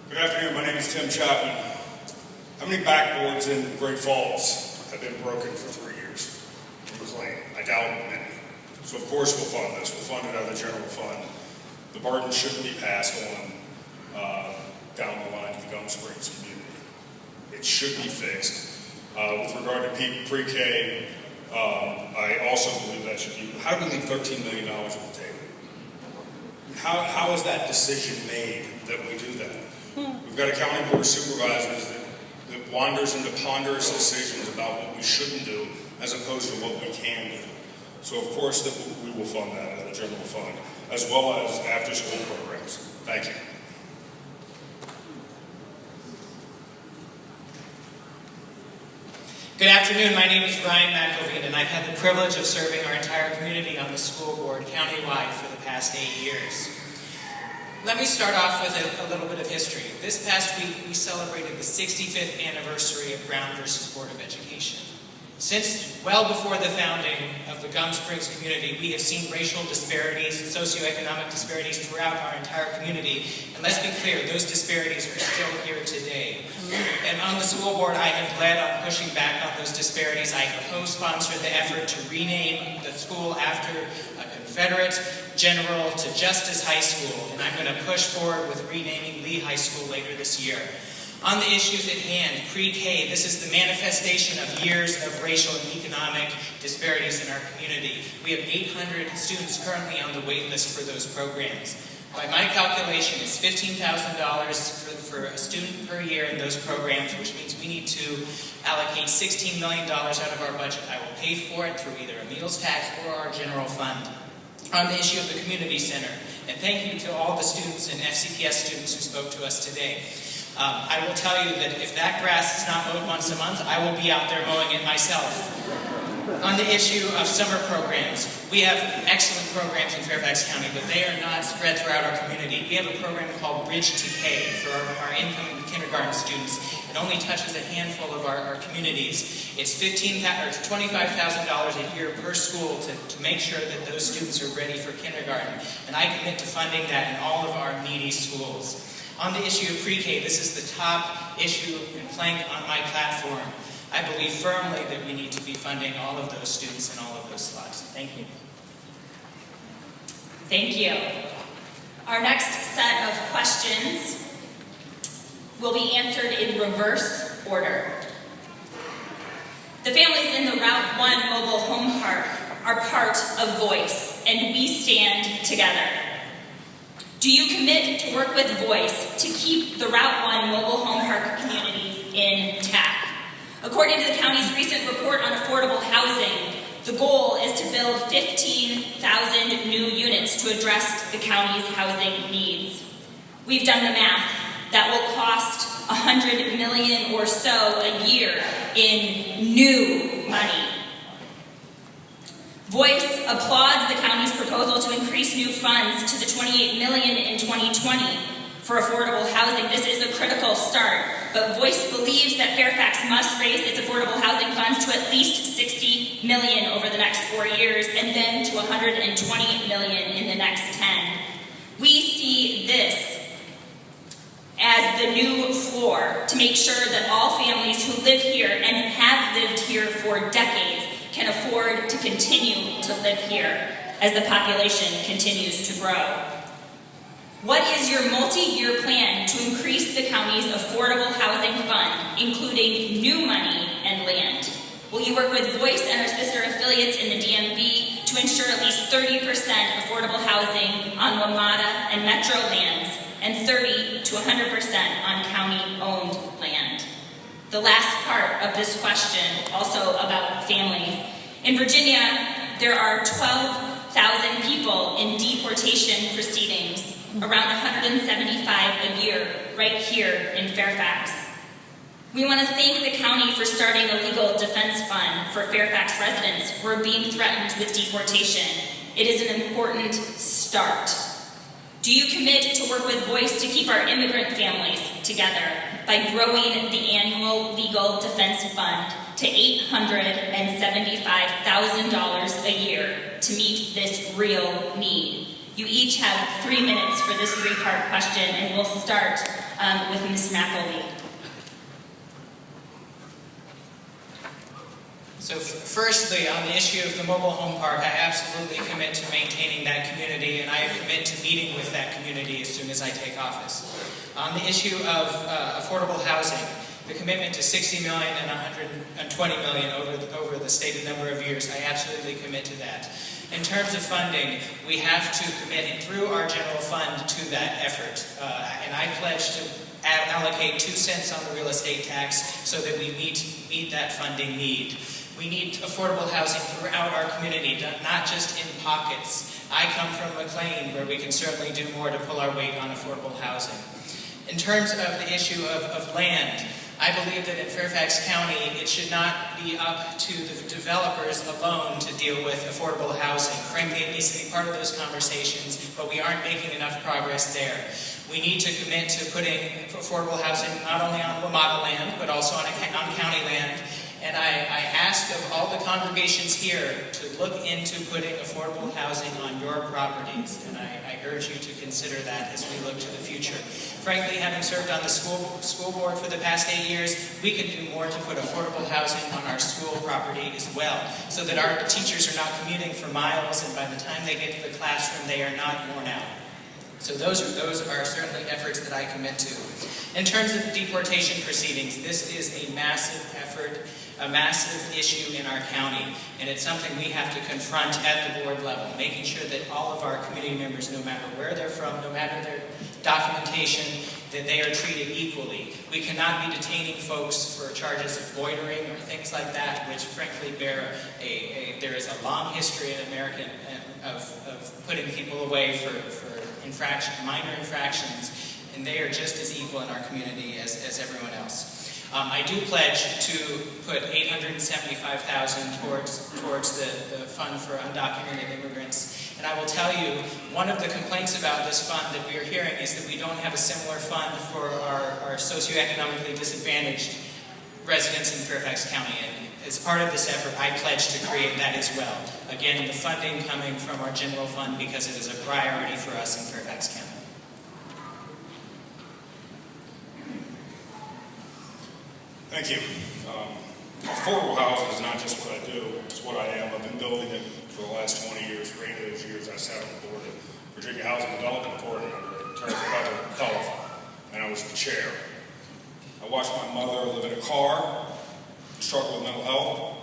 Good afternoon, my name is Tim Chapman. How many backboards in Great Falls have been broken for 3 years in McLean? I doubt many. So of course we'll fund this. We'll fund it out of the general fund. The burden shouldn't be passed on down the line to the Gum Springs community. It should be fixed. With regard to pre-K, I also believe that should be. How do we leave $13 million on the table? How is that decision made that we do that? We've got a county board of supervisors that wanders into ponderous decisions about what we shouldn't do as opposed to what we can do. So of course that we will fund that out of the general fund, as well as after-school programs. Thank you. Good afternoon, my name is Ryan McElveen, and I've had the privilege of serving our entire community on the school board countywide for the past 8 years. Let me start off with a little bit of history. This past week, we celebrated the 65th anniversary of Brown versus Board of Education. Since well before the founding of the Gum Springs community, we have seen racial disparities and socioeconomic disparities throughout our entire community. And let's be clear, those disparities are still here today. And on the school board, I have led on pushing back on those disparities. I co-sponsored the effort to rename the school after a Confederate general to Justice High School. And I'm going to push forward with renaming Lee High School later this year. On the issues at hand, pre-K, this is the manifestation of years of racial and economic disparities in our community. We have 800 students currently on the wait list for those programs. By my calculation, it's $15,000 for a student per year in those programs, which means we need to allocate $16 million out of our budget. I will pay for it through either a meals tax or our general fund. On the issue of the community center, and thank you to all the students and FCPS students who spoke to us today. I will tell you that if that grass is not mowed once a month, I will be out there mowing it myself. On the issue of summer programs, we have excellent programs in Fairfax County, but they are not spread throughout our community. We have a program called Bridge to K for our incoming kindergarten students. It only touches a handful of our communities. It's $25,000 a year per school to make sure that those students are ready for kindergarten. And I commit to funding that in all of our needy schools. On the issue of pre-K, this is the top issue and plank on my platform. I believe firmly that we need to be funding all of those students and all of those slots. Thank you. Thank you. Our next set of questions will be answered in reverse order. The families in the Route 1 mobile home park are part of Voice, and we stand together. Do you commit to work with Voice to keep the Route 1 mobile home park communities intact? According to the county's recent report on affordable housing, the goal is to build 15,000 new units to address the county's housing needs. We've done the math. That will cost $100 million or so a year in new money. Voice applauds the county's proposal to increase new funds to the $28 million in 2020 for affordable housing. This is a critical start, but Voice believes that Fairfax must raise its affordable housing funds to at least $60 million over the next 4 years, and then to $120 million in the next 10. We see this as the new floor to make sure that all families who live here and have lived here for decades can afford to continue to live here as the population continues to grow. What is your multi-year plan to increase the county's affordable housing fund, including new money and land? Will you work with Voice and our sister affiliates in the DMV to ensure at least 30% affordable housing on WMATA and Metro lands, and 30 to 100% on county-owned land? The last part of this question, also about families. In Virginia, there are 12,000 people in deportation proceedings, around 175 a year, right here in Fairfax. We want to thank the county for starting a legal defense fund for Fairfax residents who are being threatened with deportation. It is an important start. Do you commit to work with Voice to keep our immigrant families together by growing the annual legal defense fund to $875,000 a year to meet this real need? You each have 3 minutes for this three-part question, and we'll start with Ms. McElveen. So firstly, on the issue of the mobile home park, I absolutely commit to maintaining that community, and I commit to meeting with that community as soon as I take office. On the issue of affordable housing, the commitment to $60 million and $120 million over the stated number of years, I absolutely commit to that. In terms of funding, we have to commit through our general fund to that effort, and I pledge to allocate 2 cents on the real estate tax so that we meet that funding need. We need affordable housing throughout our community, not just in pockets. I come from McLean, where we can certainly do more to pull our weight on affordable housing. In terms of the issue of land, I believe that in Fairfax County, it should not be up to the developers alone to deal with affordable housing. Frankly, it needs to be part of those conversations, but we aren't making enough progress there. We need to commit to putting affordable housing not only on WMATA land, but also on county land. And I ask of all the congregations here to look into putting affordable housing on your properties, and I urge you to consider that as we look to the future. Frankly, having served on the school board for the past 8 years, we could do more to put affordable housing on our school property as well, so that our teachers are not commuting for miles, and by the time they get to the classroom, they are not worn out. So those are certainly efforts that I commit to. In terms of deportation proceedings, this is a massive effort, a massive issue in our county, and it's something we have to confront at the board level, making sure that all of our community members, no matter where they're from, no matter their documentation, that they are treated equally. We cannot be detaining folks for charges of loitering or things like that, which frankly there is a long history in America of putting people away for minor infractions, and they are just as equal in our community as everyone else. I do pledge to put $875,000 towards the fund for undocumented immigrants. And I will tell you, one of the complaints about this fund that we are hearing is that we don't have a similar fund for our socioeconomically disadvantaged residents in Fairfax County. And as part of this effort, I pledge to create that as well. Again, the funding coming from our general fund because it is a priority for us in Fairfax County. Thank you. Affordable housing is not just what I do, it's what I am. I've been building it for the last 20 years. For 8 of those years, I sat on the board of Virginia Housing Development Authority under Attorney McKay, and I was the chair. I watched my mother live in a car, struggle with mental health.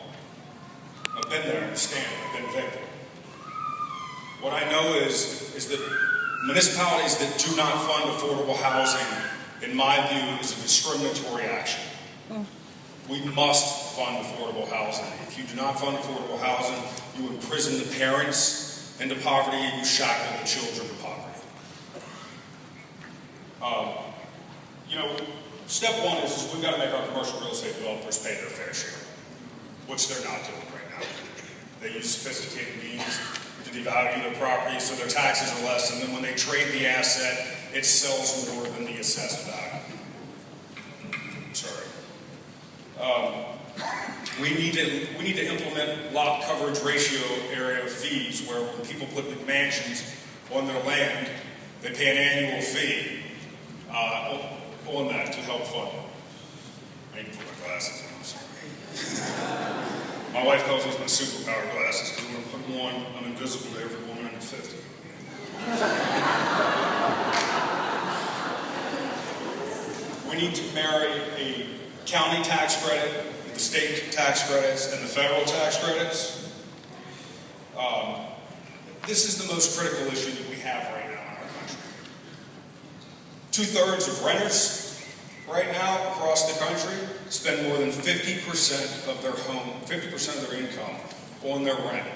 I've been there, I understand it, I've been a victim. What I know is that municipalities that do not fund affordable housing, in my view, is a discriminatory action. We must fund affordable housing. If you do not fund affordable housing, you imprison the parents into poverty and you shackle the children to poverty. Step one is we've got to make our commercial real estate developers pay their fair share, which they're not doing right now. They use sophisticated means to devalue their property so their taxes are less, and then when they trade the asset, it sells more than the assessed value. Sorry. We need to implement lot coverage ratio area fees where when people put McMansions on their land, they pay an annual fee on that to help fund it. I need to put my glasses on, I'm sorry. My wife calls those my superpower glasses because when I put them on, I'm invisible to every woman under 50. We need to marry a county tax credit with the state tax credits and the federal tax credits. This is the most critical issue that we have right now in our country. 2/3 of renters right now across the country spend more than 50% of their home, 50% of their income on their rent.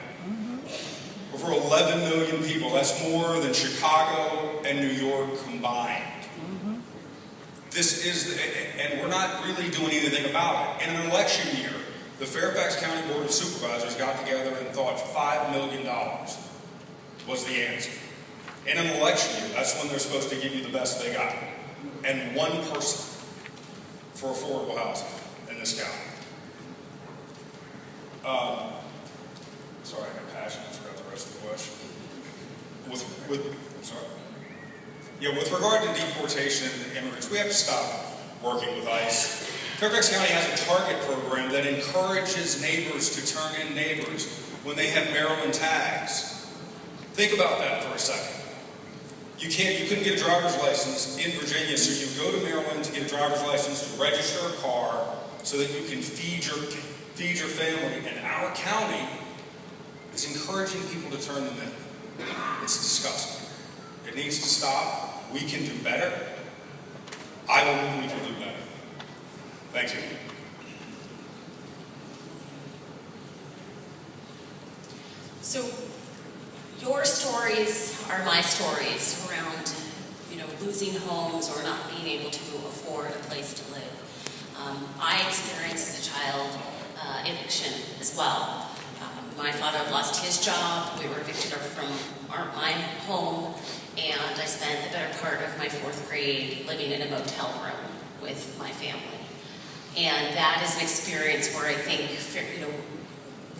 Over 11 million people, that's more than Chicago and New York combined. This is, and we're not really doing anything about it. In an election year, the Fairfax County Board of Supervisors got together and thought $5 million was the answer. In an election year, that's when they're supposed to give you the best they got. And one person for affordable housing in this county. Sorry, I got passionate. I forgot the rest of the question. I'm sorry. Yeah, with regard to deportation and immigrants, we have to stop working with ICE. Fairfax County has a target program that encourages neighbors to turn in neighbors when they have Maryland tags. Think about that for a second. You couldn't get a driver's license in Virginia, so you go to Maryland to get a driver's license to register a car so that you can feed your family. And our county is encouraging people to turn them in. It's disgusting. It needs to stop. We can do better. I believe we can do better. Thank you. So, your stories are my stories around, losing homes or not being able to afford a place to live. I experienced as a child eviction as well. My father lost his job. We were evicted from my home, and I spent the better part of my 4th grade living in a motel room with my family. And that is an experience where I think,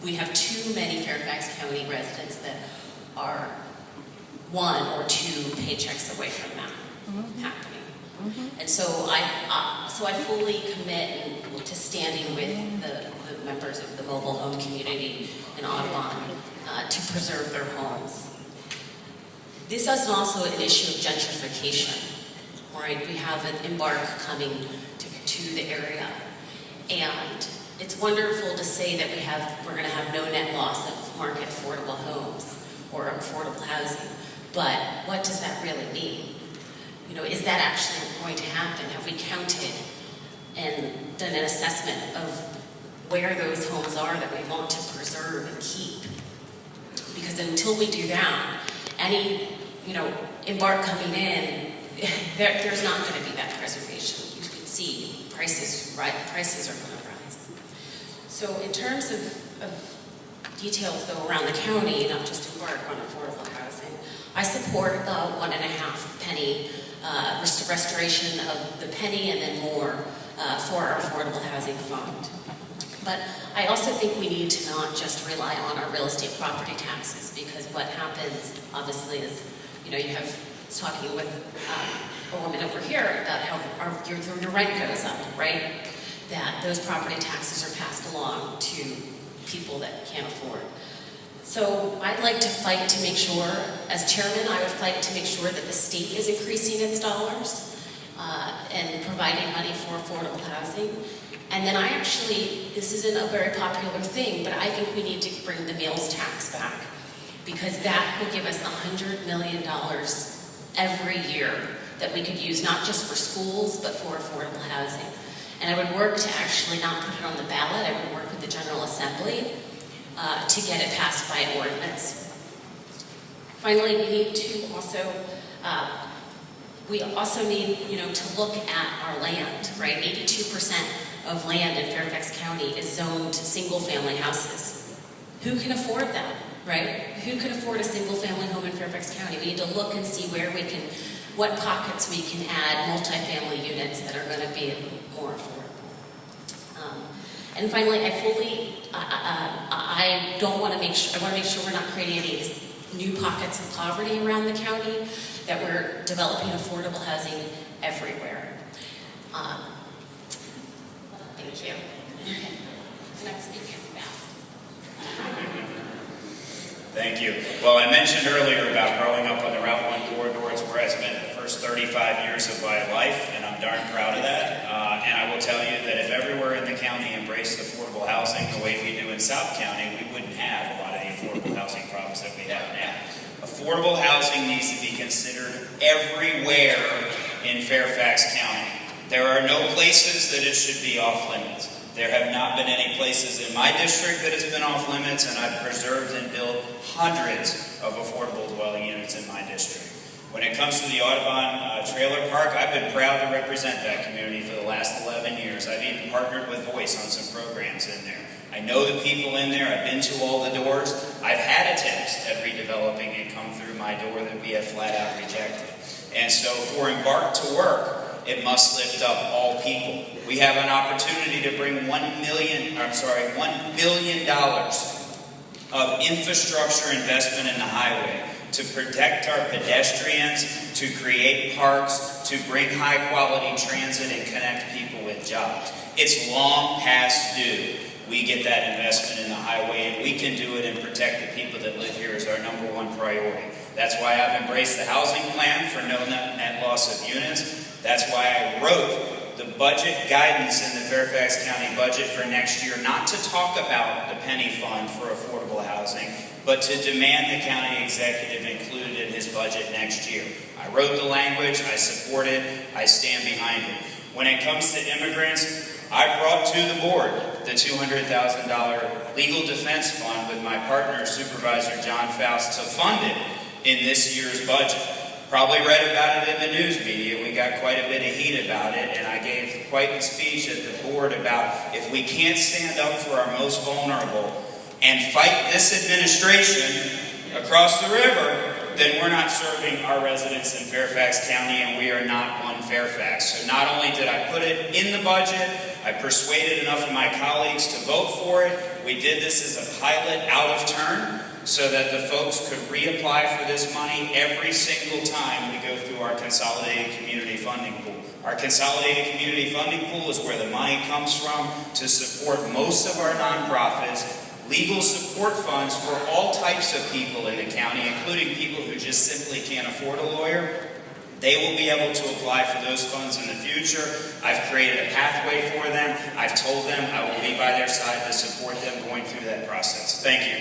we have too many Fairfax County residents that are 1 or 2 paychecks away from that happening. And so I fully commit to standing with the members of the mobile home community in Audubon to preserve their homes. This is also an issue of gentrification, right? We have an embark coming to the area, and it's wonderful to say that we're going to have no net loss of market affordable homes or affordable housing, but what does that really mean? Is that actually going to happen? Have we counted and done an assessment of where those homes are that we want to preserve and keep? Because until we do that, any, embark coming in, there's not going to be that preservation. You can see prices are going to rise. So in terms of details, though, around the county, not just embark on affordable housing, I support the 1.5 penny restoration of the penny and then more for our affordable housing fund. But I also think we need to not just rely on our real estate property taxes, because what happens, obviously, is, you have talking with a woman over here about how your rent goes up, right? That those property taxes are passed along to people that can't afford. So I'd like to fight to make sure, as chairman, I would fight to make sure that the state is increasing its dollars and providing money for affordable housing. And then this isn't a very popular thing, but I think we need to bring the meals tax back, because that will give us $100 million every year that we could use not just for schools, but for affordable housing. And I would work to actually not put it on the ballot. I would work with the General Assembly to get it passed by ordinance. Finally, we need to also need to look at our land, right? 82% of land in Fairfax County is zoned single-family houses. Who can afford that, right? Who can afford a single-family home in Fairfax County? We need to look and see where what pockets we can add multifamily units that are going to be more affordable. And finally, I want to make sure we're not creating any new pockets of poverty around the county, that we're developing affordable housing everywhere. Thank you. Okay. Next speaker is fast. Thank you. Well, I mentioned earlier about growing up on the Route 1 corridor. It's where I spent the first 35 years of my life, and I'm darn proud of that. And I will tell you that if everywhere in the county embraced affordable housing the way we do in South County, we wouldn't have a lot of the affordable housing problems that we have now. Affordable housing needs to be considered everywhere in Fairfax County. There are no places that it should be off limits. There have not been any places in my district that it's been off limits, and I've preserved and built hundreds of affordable dwelling units in my district. When it comes to the Audubon Trailer Park, I've been proud to represent that community for the last 11 years. I've even partnered with Voice on some programs in there. I know the people in there. I've been to all the doors. I've had attempts at redeveloping and come through my door that we have flat out rejected. And so for Embark to work, it must lift up all people. We have an opportunity to bring $1 billion of infrastructure investment in the highway to protect our pedestrians, to create parks, to bring high-quality transit and connect people with jobs. It's long past due. We get that investment in the highway, and we can do it and protect the people that live here as our #1 priority. That's why I've embraced the housing plan for no net loss of units. That's why I wrote the budget guidance in the Fairfax County budget for next year, not to talk about the penny fund for affordable housing, but to demand the county executive include it in his budget next year. I wrote the language, I support it, I stand behind it. When it comes to immigrants, I brought to the board the $200,000 legal defense fund with my partner, Supervisor John Faust, to fund it in this year's budget. Probably read about it in the news media. We got quite a bit of heat about it, and I gave quite the speech at the board about if we can't stand up for our most vulnerable and fight this administration across the river, then we're not serving our residents in Fairfax County, and we are not one Fairfax. So not only did I put it in the budget, I persuaded enough of my colleagues to vote for it. We did this as a pilot out of turn, so that the folks could reapply for this money every single time we go through our consolidated community funding pool. Our consolidated community funding pool is where the money comes from to support most of our nonprofits, legal support funds for all types of people in the county, including people who just simply can't afford a lawyer. They will be able to apply for those funds in the future. I've created a pathway for them. I've told them I will be by their side to support them going through that process. Thank you.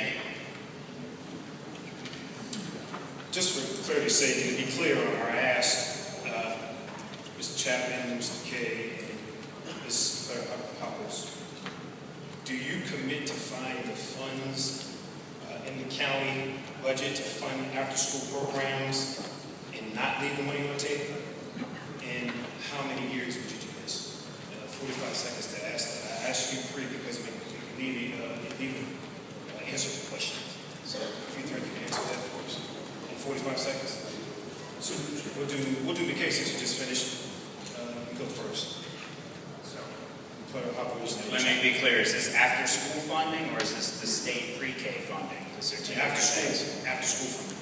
Just for clarity's sake, and to be clear on our ask, Mr. Chapman, Mr. McKay, and Ms. Plerhoples, do you commit to find the funds in the county budget to fund after-school programs and not leave the money on the table? And how many years would you do this? 45 seconds to ask that. I asked you 3 because we can leave answer the question. So if you think you can answer that for us. 45 seconds. So we'll do the case since you just finished. You go first. Let me be clear. Is this after school funding or is this the state pre-K funding? After school funding.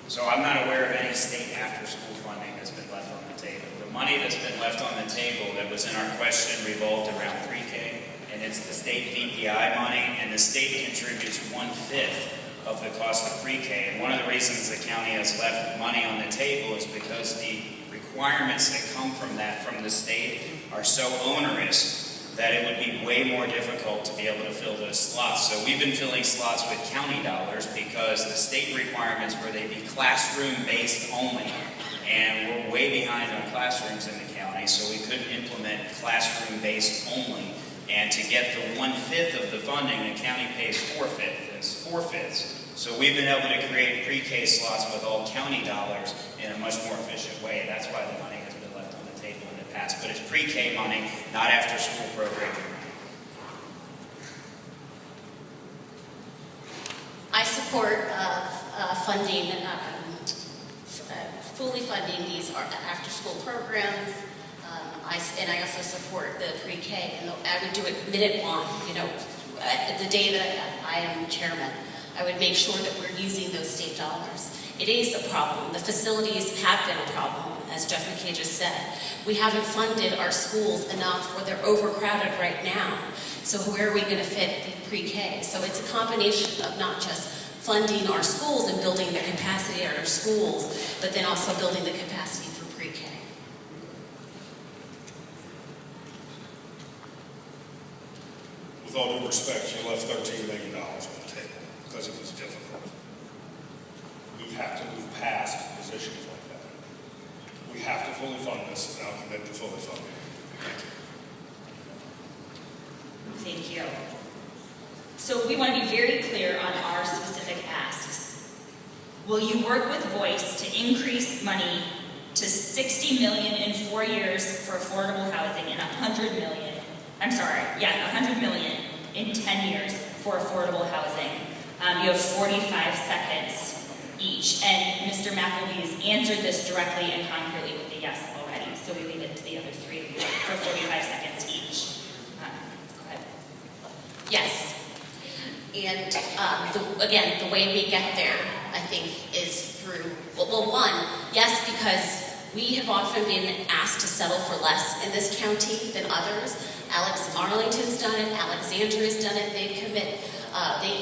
So I'm not aware of any state after school funding that's been left on the table. The money that's been left on the table that was in our question revolved around pre-K, and it's the state VPI money, and the state contributes 1/5 of the cost of pre-K. And one of the reasons the county has left money on the table is because the requirements that come from the state are so onerous that it would be way more difficult to be able to fill those slots. So we've been filling slots with county dollars because the state requirements were they be classroom-based only. And we're way behind on classrooms in the county, so we couldn't implement classroom-based only. And to get the 1/5 of the funding, the county pays 4/5. So we've been able to create pre-K slots with all county dollars in a much more efficient way. That's why the money has been left on the table in the past. But it's pre-K money, not after-school programming. I support funding, fully funding these after-school programs. And I also support the pre-K, and I would do it minute one, the day that I am chairman. I would make sure that we're using those state dollars. It is a problem. The facilities have been a problem, as Jeff McKay just said. We haven't funded our schools enough, or they're overcrowded right now. So where are we going to fit the pre-K? So it's a combination of not just funding our schools and building the capacity at our schools, but then also building the capacity for pre-K. With all due respect, you left $13 million on the table because it was difficult. We have to move past positions like that. We have to fully fund this, and I'll commit to fully fund it. Thank you. So we want to be very clear on our specific asks. Will you work with Voice to increase money to $60 million in 4 years for affordable housing and $100 million in 10 years for affordable housing? You have 45 seconds each, and Mr. McElveen has answered this directly and concretely with a yes already, so we leave it to the other three of you for 45 seconds each. Go ahead. Yes. And again, the way we get there, I think, is through, well, one, yes, because we have often been asked to settle for less in this county than others. Arlington's done it, Alexandra's done it, they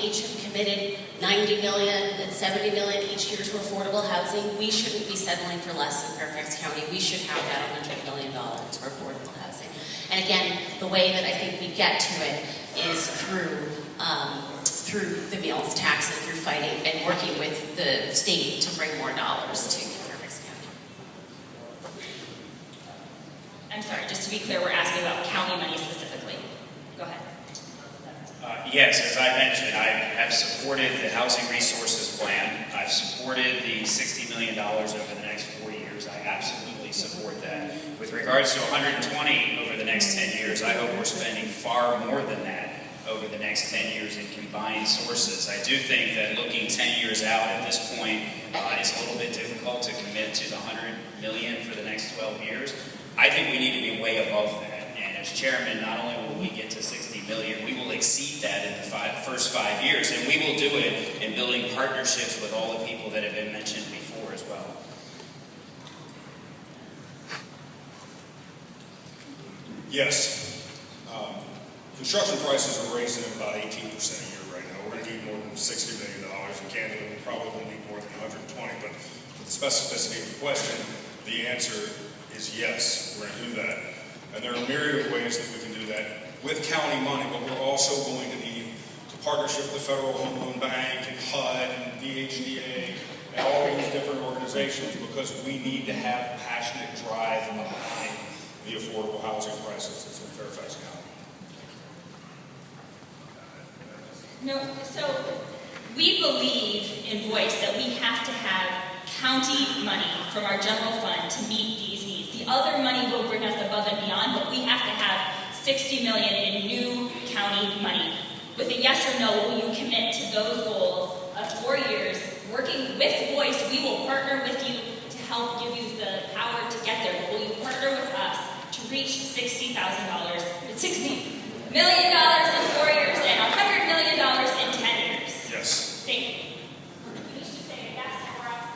each have committed $90 million and $70 million each year to affordable housing. We shouldn't be settling for less in Fairfax County. We should have that $100 million for affordable housing. And again, the way that I think we get to it is through the meals tax and through fighting and working with the state to bring more dollars to Fairfax County. I'm sorry, just to be clear, we're asking about county money specifically. Go ahead. Yes, as I mentioned, I have supported the Housing Resources Plan. I've supported the $60 million over the next 4 years. I absolutely support that. With regards to 120 over the next 10 years, I hope we're spending far more than that over the next 10 years in combined sources. I do think that looking 10 years out at this point is a little bit difficult to commit to the $100 million for the next 12 years. I think we need to be way above that. And as chairman, not only will we get to $60 million, we will exceed that in the first 5 years. And we will do it in building partnerships with all the people that have been mentioned before as well. Yes. Construction prices are raising at about 18% a year right now. We're going to need more than $60 million, and candidly, we probably will need more than 120. But for the specificity of the question, the answer is yes, we're going to do that. And there are a myriad of ways that we can do that with county money, but we're also going to need to partnership with the Federal Home Loan Bank and HUD and VHDA and all these different organizations, because we need to have passionate drive behind the affordable housing crisis that's in Fairfax County. No, so we believe in Voice that we have to have county money from our general fund to meet these needs. The other money will bring us above and beyond, but we have to have $60 million in new county money. With a yes or no, will you commit to those goals of 4 years? Working with Voice, we will partner with you to help give you the power to get there. But will you partner with us to reach $60 million in 4 years and $100 million in 10 years? Yes. Thank you. You should say yes or else.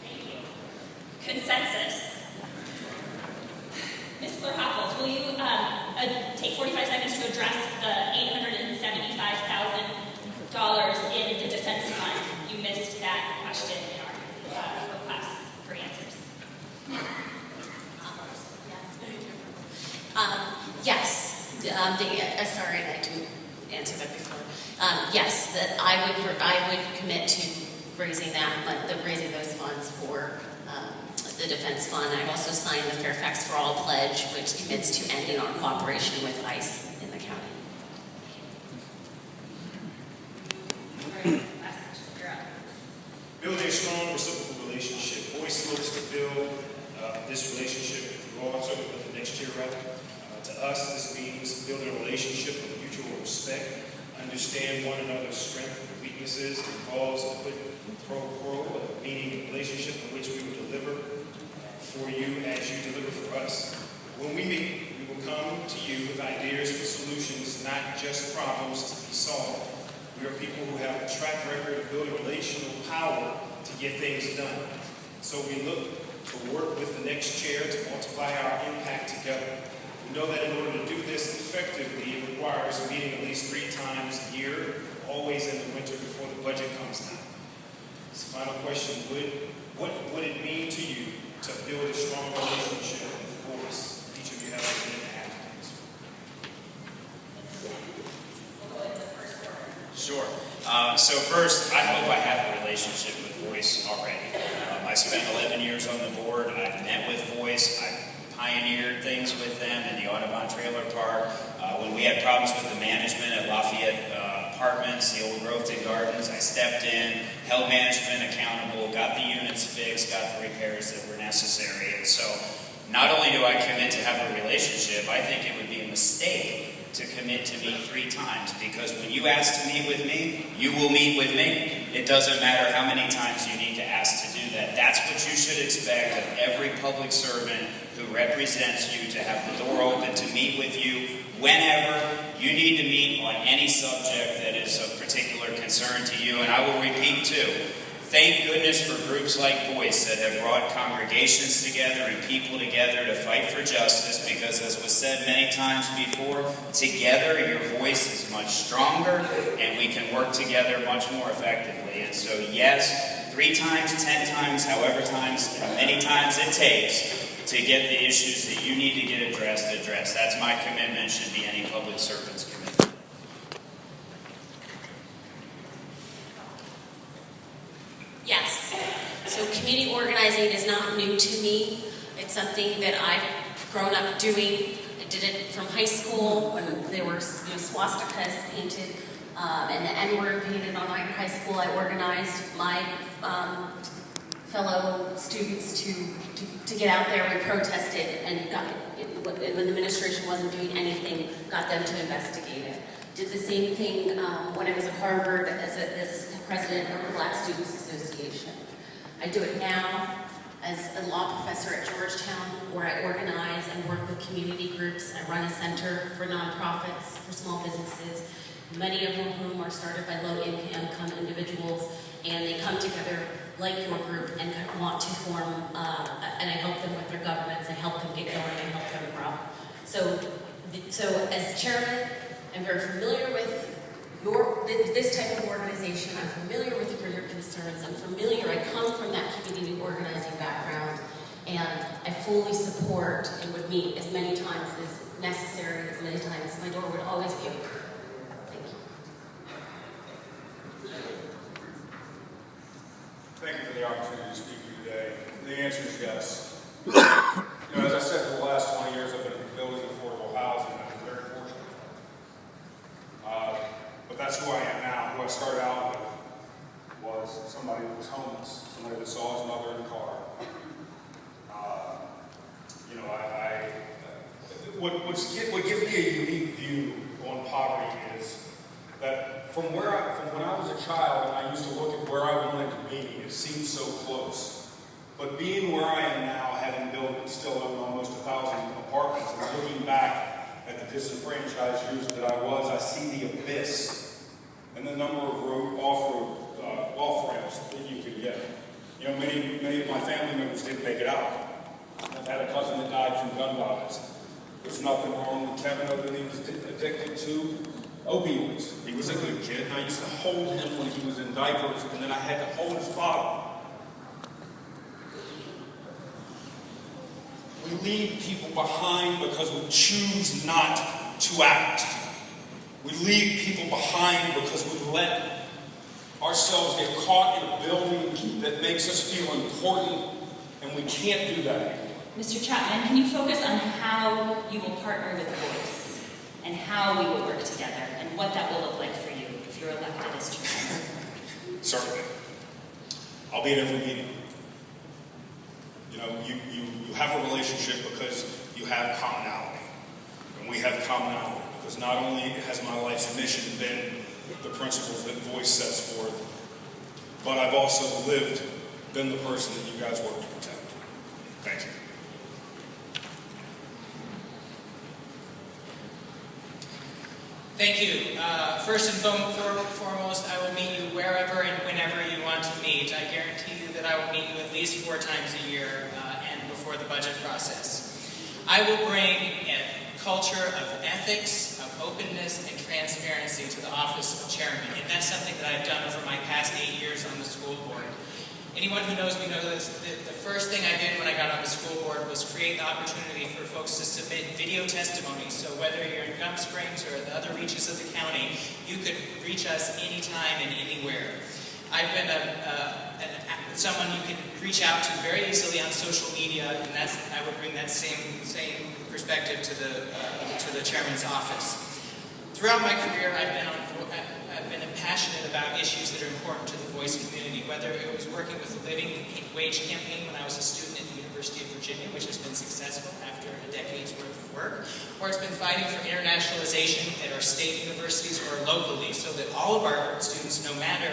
Thank you. Consensus. Ms. Plerhoples, will you take 45 seconds to address the $875,000 in the defense fund? You missed that question in our request for answers. Yes. Sorry, I didn't answer that before. Yes, that I would commit to raising those funds for the defense fund. I've also signed the Fairfax for All pledge, which commits to ending our cooperation with ICE in the county. Building a strong reciprocal relationship. Voice looks to build this relationship through also with the next year rep. To us, this means building a relationship of mutual respect, understand one another's strengths and weaknesses, involves a quid pro quo, meaning a relationship in which we will deliver build a relational power to get things done. So we look to work with the next chair to multiply our impact together. We know that in order to do this effectively, it requires meeting at least 3 times a year, always in the winter before the budget comes time. So final question, what would it mean to you to build a strong relationship with Voice? Each of you have like 8.5 minutes. Sure. So first, I hope I have a relationship with Voice already. I spent 11 years on the board. I've met with Voice. I've pioneered things with them in the Audubon Trailer Park. When we had problems with the management at Lafayette Apartments, the old Groveton Gardens, I stepped in, held management accountable, got the units fixed, got the repairs that were necessary. And so not only do I commit to have a relationship, I think it would be a mistake to commit to meet 3 times, because when you ask to meet with me, you will meet with me. It doesn't matter how many times you need to ask to do that. That's what you should expect of every public servant who represents you, to have the door open to meet with you whenever you need to meet on any subject that is of particular concern to you. And I will repeat too, thank goodness for groups like Voice that have brought congregations together and people together to fight for justice, because as was said many times before, together your voice is much stronger and we can work together much more effectively. And so yes, 3 times, 10 times, however many times it takes to get the issues that you need to get addressed. That's my commitment, should be any public servant's commitment. Yes. So community organizing is not new to me. It's something that I've grown up doing. I did it from high school when there were swastikas painted and the N-word painted on my high school. I organized my fellow students to get out there. We protested and when the administration wasn't doing anything, got them to investigate it. Did the same thing when I was at Harvard as president of the Black Students Association. I do it now as a law professor at Georgetown, where I organize and work with community groups. I run a center for nonprofits, for small businesses, many of whom are started by low-income individuals, and they come together like your group and want to form, and I help them with their governments, I help them get going, I help them grow. So as chairman, I'm very familiar with this type of organization. I'm familiar with your concerns. I'm familiar, I come from that community organizing background, and I fully support and would meet as many times as necessary, as many times. My door would always be open. Thank you. Thank you for the opportunity to speak to you today. The answer is yes. As I said, for the last 20 years, I've been building affordable housing. I've been very fortunate. But that's who I am now. Who I started out with was somebody who was homeless, somebody that saw his mother in the car. What gives me a unique view on poverty is that from when I was a child and I used to look at where I wanted to be, it seemed so close. But being where I am now, having built still almost 1,000 apartments, and looking back at the disenfranchised years that I was, I see the abyss and the number of off-ramps that you could get. Many of my family members didn't make it out. I've had a cousin that died from gun violence. There's nothing wrong with Kevin other than he was addicted to opioids. He was a good kid, and I used to hold him when he was in diapers, and then I had to hold his bottle. We leave people behind because we choose not to act. We leave people behind because we let ourselves get caught in a building that makes us feel important, and we can't do that anymore. Mr. Chapman, can you focus on how you will partner with Voice and how we will work together and what that will look like for you if you're elected as chairman? Certainly. I'll be at every meeting. You have a relationship because you have commonality. And we have commonality because not only has my life's mission been the principles that Voice sets forth, but I've also been the person that you guys work to protect. Thank you. Thank you. First and foremost, I will meet you wherever and whenever you want to meet. I guarantee you that I will meet you at least 4 times a year and before the budget process. I will bring a culture of ethics, of openness, and transparency to the office of chairman, and that's something that I've done over my past 8 years on the school board. Anyone who knows me knows that the first thing I did when I got on the school board was create the opportunity for folks to submit video testimonies. So whether you're in Gum Springs or the other reaches of the county, you could reach us anytime and anywhere. I've been someone you can reach out to very easily on social media, and I would bring that same perspective to the chairman's office. Throughout my career, I've been passionate about issues that are important to the voice community, whether it was working with the Living Wage campaign when I was a student at the University of Virginia, which has been successful after a decade's worth of work, or it's been fighting for internationalization at our state universities or locally, so that all of our students, no matter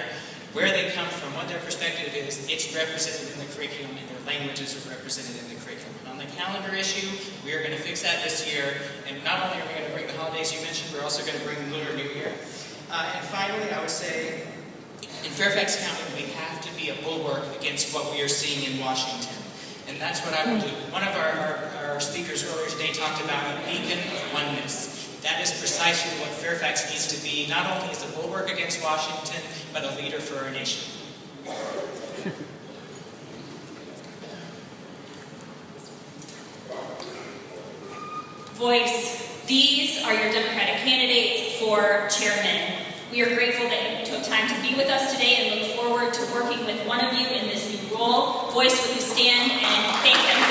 where they come from, what their perspective is, it's represented in the curriculum and their languages are represented in the curriculum. And on the calendar issue, we are going to fix that this year, and not only are we going to bring the holidays you mentioned, we're also going to bring Lunar New Year. And finally, I would say, in Fairfax County, we have to be a bulwark against what we are seeing in Washington. And that's what I will do. One of our speakers earlier today talked about a beacon of oneness. That is precisely what Fairfax needs to be, not only as a bulwark against Washington, but a leader for our nation. Voice, these are your Democratic candidates for chairman. We are grateful that you took time to be with us today and look forward to working with one of you in this new role. Voice, will you stand and thank them